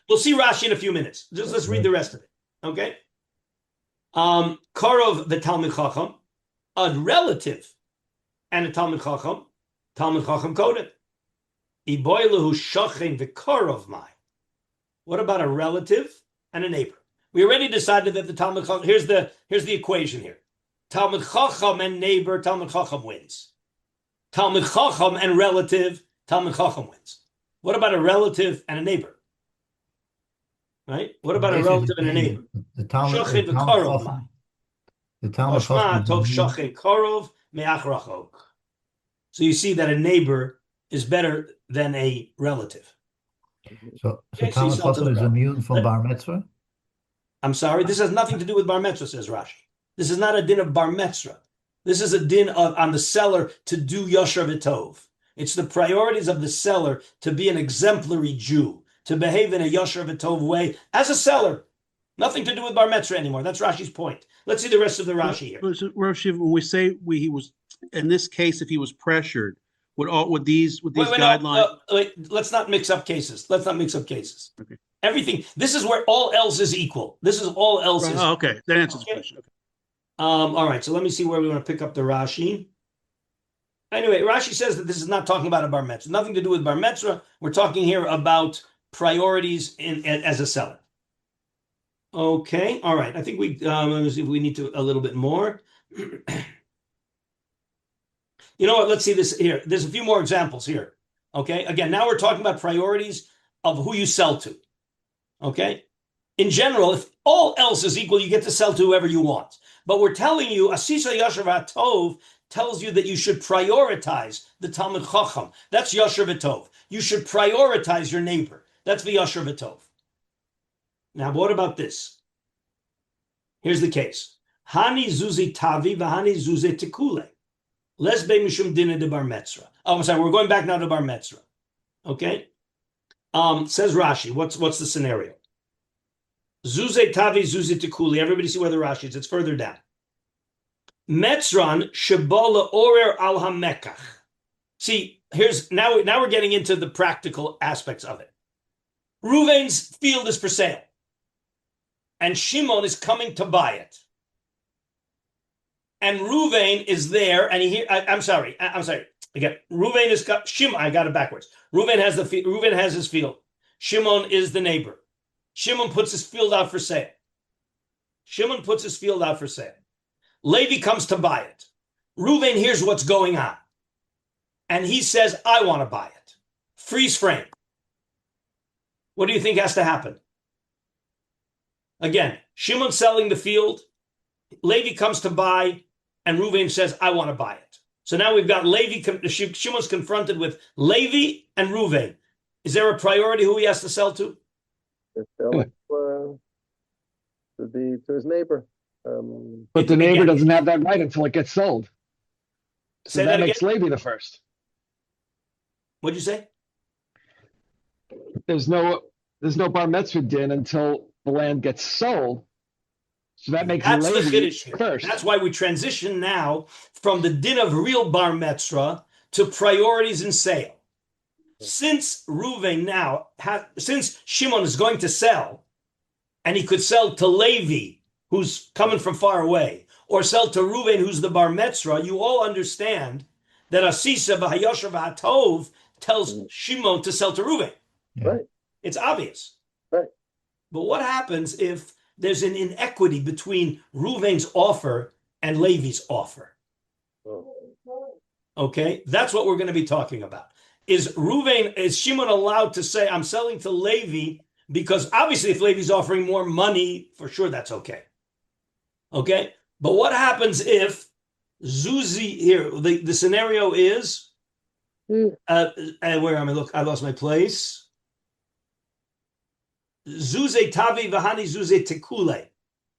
We'll see Rashi in a few minutes. Just let's read the rest of it. Okay. Karov the Talmid Chacham, a relative, and a Talmid Chacham kodem. Iboilahu shachin v'karov mai. What about a relative and a neighbor? We already decided that the Talmid Chacham. Here's the equation here. Talmid Chacham and neighbor, Talmid Chacham wins. Talmid Chacham and relative, Talmid Chacham wins. What about a relative and a neighbor? Right? What about a relative and a neighbor? The Talmid Chacham The Talmud Oshma Chacham tov is immune. shochem korov me'ach rachok. So you see that a neighbor is better than a relative. So Okay, so you Talmud sell to Chacham the is relative. immune from bar mitzvah? I'm sorry, this has nothing to do with bar mitzvah, says Rashi. This is not a din of bar mitzvah. This is a din on the seller to do yosher v'tov. It's the priorities of the seller to be an exemplary Jew, to behave in a yosher v'tov way as a seller. Nothing to do with bar mitzvah anymore. That's Rashi's point. Let's see the rest of the Rashi here. So, Rashi, when we say he was in this case, if he was pressured, would these guidelines? Wait, let's not mix up cases. Okay. Everything. This is where all else is equal. This is all else is. Oh, okay, that answers the question. Okay. All right, so let me see where we want to pick up the Rashi. Anyway, Rashi says that this is not talking about a bar mitzvah. Nothing to do with bar mitzvah. We're talking here about priorities as a seller. Okay, all right. I think let me see if we need to a little bit more. You know what? Let's see this here. There's a few more examples here. Okay, again, now we're talking about priorities of who you sell to. Okay, in general, if all else is equal, you get to sell to whoever you want. But we're telling you, Asisa Yasher V'Tov tells you that you should prioritize the Talmud Chacham. That's Yasher V'Tov. You should prioritize your neighbor. That's the Yasher V'Tov. Now, what about this? Here's the case. Hani zuzi tavi v'hani zuzi tekule. Lesbe mishum dina de bar metzra. Oh, I'm sorry. We're going back now to bar metzra. Okay. Says Rashi. What's the scenario? Zuze tavi zuzi tekuli. Everybody see where the Rashi is. It's further down. Metzran shebola orer al hamekach. See, now we're getting into the practical aspects of it. Ruvain's field is for sale, and Shimon is coming to buy it. And Ruvain is there, and I'm sorry. Again, Ruvain is Shimon. I got it backwards. Ruvain has his field. Shimon is the neighbor. Shimon puts his field out for sale. Levi comes to buy it. Ruvain hears what's going on, and he says, "I want to buy it." Freeze frame. What do you think has to happen? Again, Shimon's selling the field. Levi comes to buy, and Ruvain says, "I want to buy it." So now we've got Shimon's confronted with Levi and Ruvain. Is there a priority who he has to sell to? To his neighbor. But the neighbor doesn't have that right until it gets sold. So Say that makes again? Levi the first. What'd you say? There's no bar mitzvah din until the land gets sold. So that makes That's the Levi chiddush here. first. That's why we transition now from the din of real bar mitzvah to priorities in sale. Since since Shimon is going to sell, and he could sell to Levi, who's coming from far away, or sell to Ruvain, who's the bar mitzvah, you all understand that Asisa v'hayosher v'hatov tells Shimon to sell to Ruvain. Yeah. Right. It's obvious. Right. But what happens if there's an inequity between Ruvain's offer and Levi's offer? Okay, that's what we're going to be talking about. Is Shimon allowed to say, I'm selling to Levi, because obviously if Levi's offering more money, for sure that's okay. Okay, but what happens if Zuzi here, the scenario is, where am I? Look, I lost my place. Zuze tavi v'hani zuze tekule.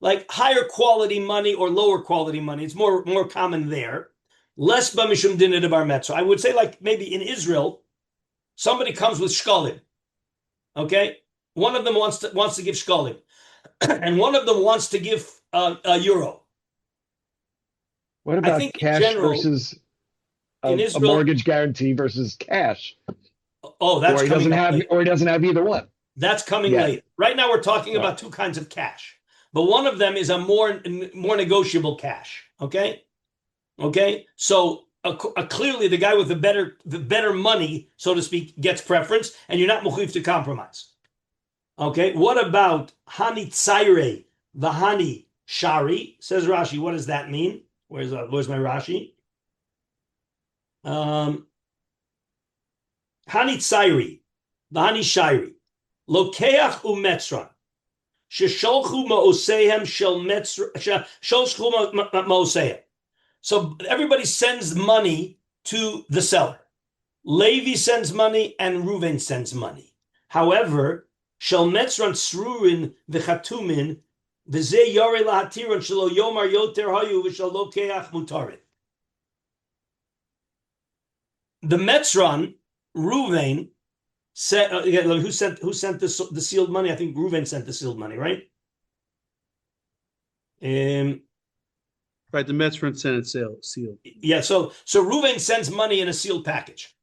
Like higher quality money or lower quality money. It's more common there. Less b'mishum dinah de bar mitzvah. I would say, like maybe in Israel, somebody comes with shkalim. Okay, one of them wants to give shkalim, and one of them wants to give a euro. What about cash versus in a Israel, mortgage guarantee versus cash? Oh, that's or he doesn't have either one. That's coming later. Right now, we're talking about two kinds of cash, but one of them is a more negotiable cash. Okay. So clearly, the guy with the better money, so to speak, gets preference, and you're not mechuyev to compromise. Okay. What about hani tzaire v'hani shari? Says Rashi. What does that mean? Where's my Rashi? Hani tzaire v'hani shari. Lokeach umetzran. Shesholchu ma'osehem shel metzra shesholchu ma'osehem. So everybody sends money to the seller. Levi sends money and Reuven sends money. However, shel metzran srurin v'chatumin v'zeh yore lahatiron shelo yomar yoter hayu v'shel lo keach mutarin. The metzran, Reuven, said, who sent the sealed money? I think Reuven sent the sealed money, right? Right, the metzran sent it sealed. Yeah, so Reuven sends money in a sealed package,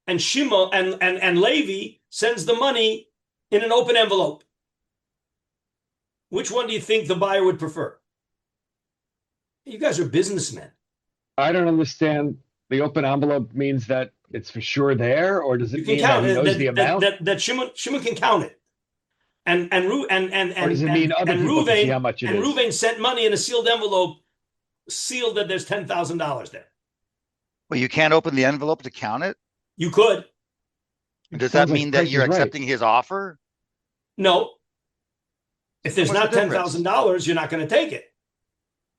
and Shimon and Levi sends the money in an open envelope. Which one do you think the buyer would prefer? You guys are businessmen. I don't understand. The open envelope means that it's for sure there, or does it mean count that he knows that, the amount? That Shimon can count it, and or does it mean other people can see how much it is? Reuven sent money in a sealed envelope, sealed that there's $10,000 there. Well, you can't open the envelope to count it. You could. Does that Sounds like mean that Price you're is Right. accepting his offer? No. If there's What's not the difference? $10,000, you're not going to take it.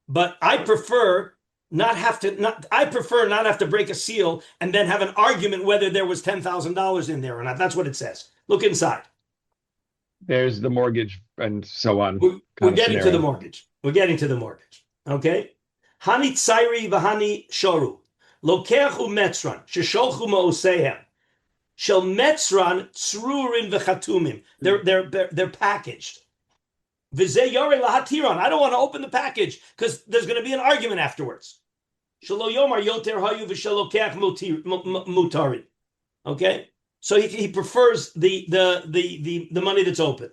But I prefer not have to break a seal and then have an argument whether there was $10,000 in there or not. That's what it says. Look inside. There's the mortgage and so on. We're getting to the mortgage. Okay. Hani tsairi v'hani shoru. Lokechu metzran. Shesholchu ma'osehem. Shel metzran tzrurin v'chatumim. They're packaged. V'zeh yorei lahatiron. I don't want to open the package because there's going to be an argument afterwards. Shelo yomar yoter hayu v'shelo keach mutari. Okay, so he prefers the money that's open.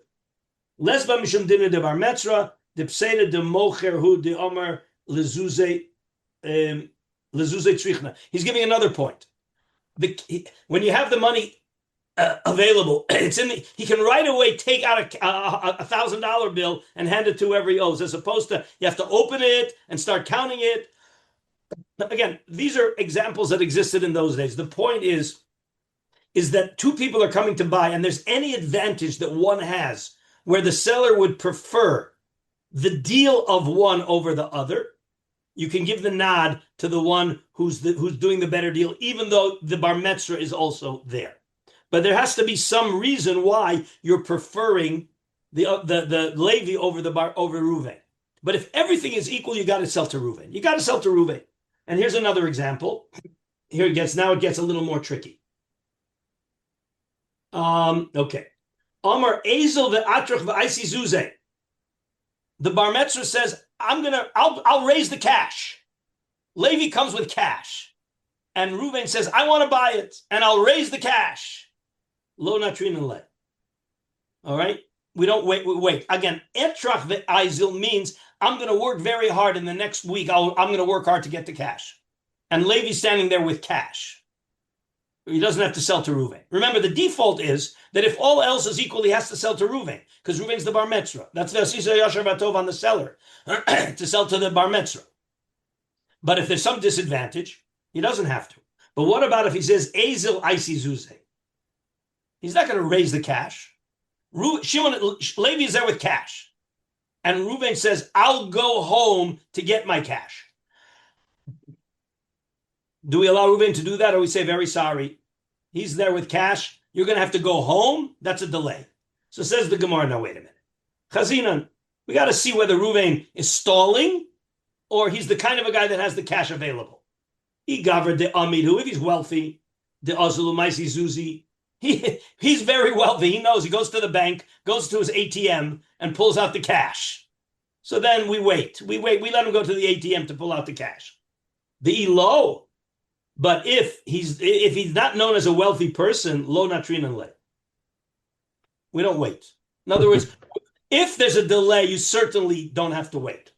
Lesba mishum dina de bar metzra de pseida de mocher hu de omer lezuze tzrichna. He's giving another point. When you have the money available, it's in the. He can right away take out a $1,000 bill and hand it to whoever he owes, as opposed to you have to open it and start counting it. Again, these are examples that existed in those days. The point is that two people are coming to buy, and there's any advantage that one has where the seller would prefer the deal of one over the other. You can give the nod to the one who's doing the better deal, even though the bar metzra is also there. But there has to be some reason why you're preferring the Levi over Reuven. But if everything is equal, you got to sell to Reuven. And here's another example. Here it gets a little more tricky. Okay. Amar Ezel ve'atrach ve'aisi zuze. The bar metzra says, I'll raise the cash. Levi comes with cash. And Reuven says, I want to buy it, and I'll raise the cash. Lo natrin le. All right? We don't wait. Again, etrach ve'aizil means I'm going to work very hard in the next week. I'm going to work hard to get the cash. And Levi's standing there with cash. He doesn't have to sell to Reuven. Remember, the default is that if all else is equal, he has to sell to Reuven, because Reuven's the bar metzra. That's the asisa yashar batov on the seller to sell to the bar metzra. But if there's some disadvantage, he doesn't have to. But what about if he says Ezel Isi Zuze? He's not going to raise the cash. Levi is there with cash. And Reuven says, I'll go home to get my cash. Do we allow Reuven to do that, or we say, very sorry, he's there with cash, you're going to have to go home? That's a delay. So says the Gemara, now wait a minute. Chazinan, we got to see whether Reuven is stalling or he's the kind of a guy that has the cash available. Igaver de Amidu, if he's wealthy, de Azulumaisi Zuzi, he's very wealthy. He knows. He goes to the bank, goes to his ATM, and pulls out the cash. So then we wait. We let him go to the ATM to pull out the cash. The Elo. But if he's not known as a wealthy person, lo natrin and le. We don't wait. In other words, if there's a delay, you certainly don't have to wait.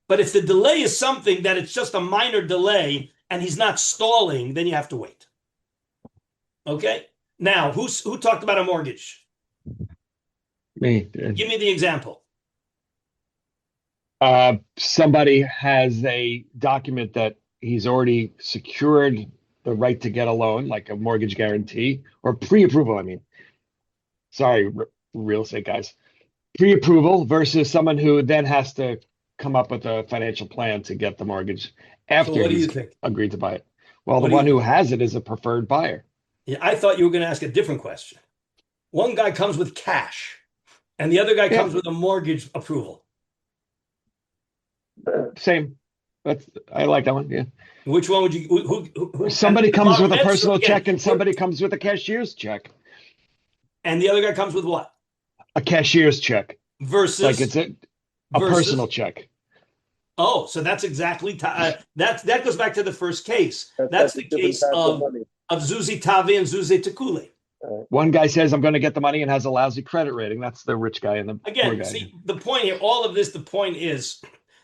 But if the delay is something that it's just a minor delay and he's not stalling, then you have to wait. Okay? Now, who talked about a mortgage? Me. Give me the example. Somebody has a document that he's already secured the right to get a loan, like a mortgage guarantee or pre-approval. Sorry, real estate guys. pre-approval versus someone who then has to come up with a financial plan to get the mortgage after what do you he's think? agreed to buy it. Well, What the do you one who think? has it is a preferred buyer. Yeah, I thought you were going to ask a different question. One guy comes with cash, and the other guy Yeah. comes with a mortgage approval. Same. I like that one. Yeah. Which one would you? Who Somebody and comes bar with a mitzvah, personal again, check and somebody comes with a cashier's check. and the other guy comes with what? A cashier's check. Versus Like it's a personal check. Oh, so that's exactly that goes back to the first case. That's That's the a different case type of money. Zuzi Tavi and Zuzi Tekule. One guy says, I'm going to get the money and has a lousy credit rating. That's the rich guy and the poor Again, guy. see the point here. All of this, the point is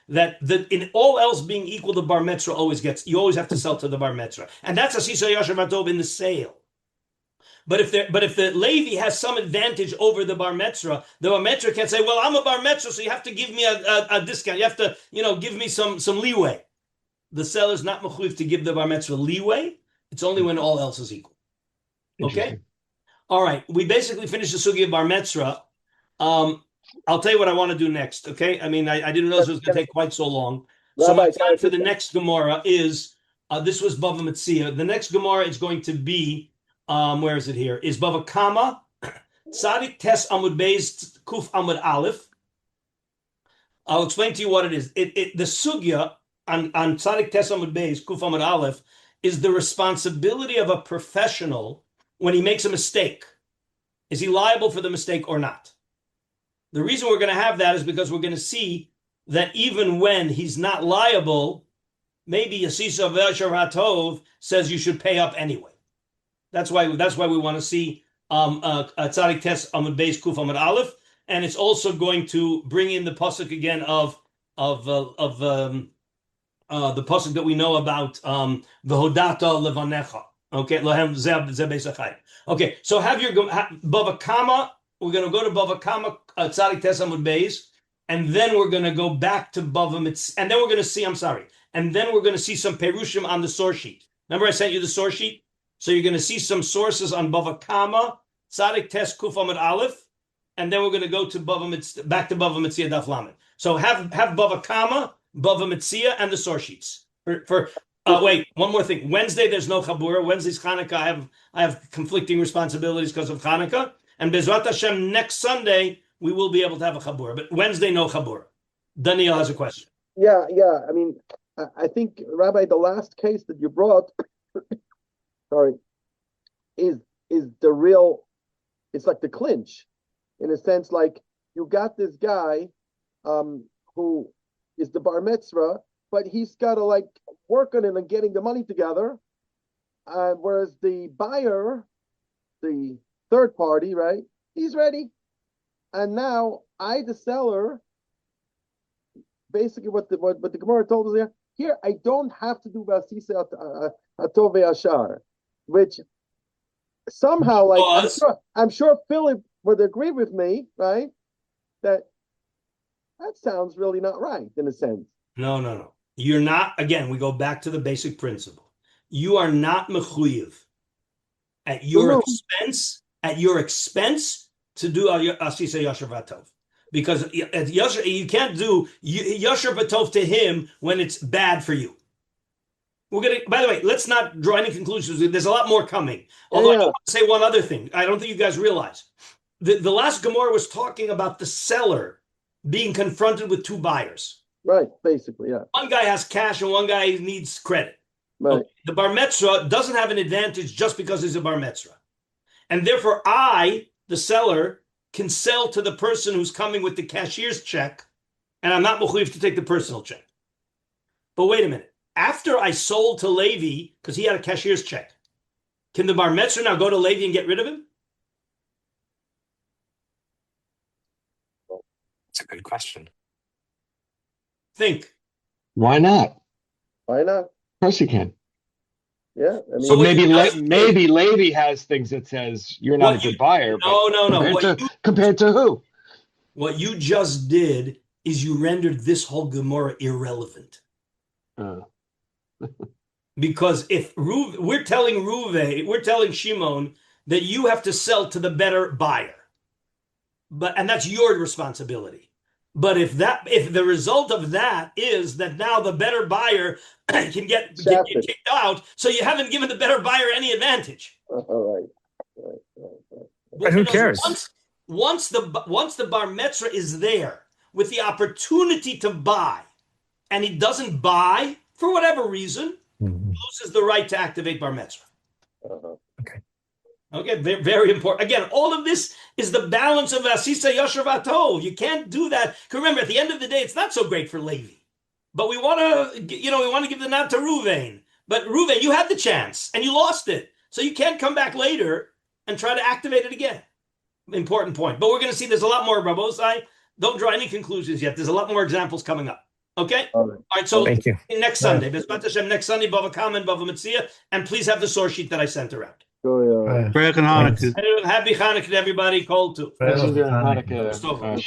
that in all else being equal, the bar mitzvah you always have to sell to the bar mitzvah, and that's a sisa yasher vatov in the sale. But if the Levi has some advantage over the bar mitzvah, the bar mitzvah can say, "Well, I'm a bar mitzvah, so you have to give me a discount. You have to, give me some leeway." The seller's not mechuyev to give the bar mitzvah leeway. It's only when all else is equal. Okay. All right. We basically finished the sugi of bar mitzvah. I'll tell you what I want to do next. Okay. I mean, I didn't realize it was going to take quite so long. So my time for the next Gemara is this was Bava Metzia. The next Gemara is going to be where is it here? Is Bava Kama Tzadik Tes Amud Beis Kuf Amud Aleph. I'll explain to you what it is. The sugya on Tzadik Tes Amud Beis Kuf Amud Aleph is the responsibility of a professional when he makes a mistake. Is he liable for the mistake or not? The reason we're going to have that is because we're going to see that even when he's not liable, maybe Yasisa V'Yashar HaTov says you should pay up anyway. That's why we want to see Tzadik Tes Amud Beis Kuf Amud Aleph, and it's also going to bring in the pasuk again of the pasuk that we know about V'hodata Levanecha. Okay, Lahem Zeb Zebesachai. Okay, so have your Bava Kama. We're going to go to Bava Kama Tzadik Tes Amud Beis, and then we're going to go back to Bava Mitz, and then we're going to see. And then we're going to see some perushim on the source sheet. Remember, I sent you the source sheet. So you're going to see some sources on Bava Kama, Tzadik Tes Kuf Amud Aleph, and then we're going to go to back to Bava Metzia Daf Lamed. So have Bava Kama, Bava Metzia, and the source sheets. Wait, one more thing. Wednesday there's no Chabura. Wednesday's Hanukkah. I have conflicting responsibilities because of Hanukkah, and Bezrat Hashem next Sunday we will be able to have a Chabura. But Wednesday no Chabura. Daniel has a question. Yeah. I mean, I think, Rabbi, the last case that you brought. Sorry, is the real, it's like the clinch, in a sense, like you got this guy who is the bar mitzvah, but he's got to like work on it and getting the money together, whereas the buyer, the third party, right, he's ready. And now I, the seller, basically what the Gemara told us here, I don't have to do Vasisa Atove Ashar, which somehow, like, I'm sure Philip would agree with me, right? That sounds really not right in a sense. No. You're not. Again, we go back to the basic principle. You are not mechuyev at your expense to do asisa yasher v'atov, because you can't do yasher v'atov to him when it's bad for you. We're gonna. By the way, let's not draw any conclusions. There's a lot more coming. Although I want to say one other thing. I don't think you guys realize the last Gemara was talking about the seller being confronted with two buyers. Right. Basically, yeah. One guy has cash and one guy needs credit. Right. Okay. The bar mitzvah doesn't have an advantage just because he's a bar mitzvah, and therefore I, the seller, can sell to the person who's coming with the cashier's check, and I'm not mechuyev to take the personal check. But wait a minute. After I sold to Levi, because he had a cashier's check, can the bar mitzvah now go to Levi and get rid of him? That's a good question. Think. Why not? Why not? Of course you can. Yeah. I mean, So maybe Levi has things that says you're not a good buyer. No. Compared to who? What you just did is you rendered this whole Gemara irrelevant. Because if we're telling Shimon that you have to sell to the better buyer, and that's your responsibility. But if the result of that is that now the better buyer can get kicked out, so you haven't given the better buyer any advantage. All right. But who cares? Once the bar mitzvah is there with the opportunity to buy, and he doesn't buy for whatever reason, loses the right to activate bar mitzvah. Okay, very, very important. Again, all of this is the balance of Asisa Yosher Vatov. You can't do that. Because remember, at the end of the day, it's not so great for Levi. But we want to give the nod to Ruvain. But Ruvain, you had the chance and you lost it. So you can't come back later and try to activate it again. Important point. But we're going to see there's a lot more, Rabosai. Don't draw any conclusions yet. There's a lot more examples coming up. Okay? All right, so thank you. Next Sunday, Bezbat Hashem, next Sunday, Bava Kamen, Bava Metzia, and please have the source sheet that I sent around. Happy Hanukkah. Happy Hanukkah to everybody. Cold too. Hanukkah.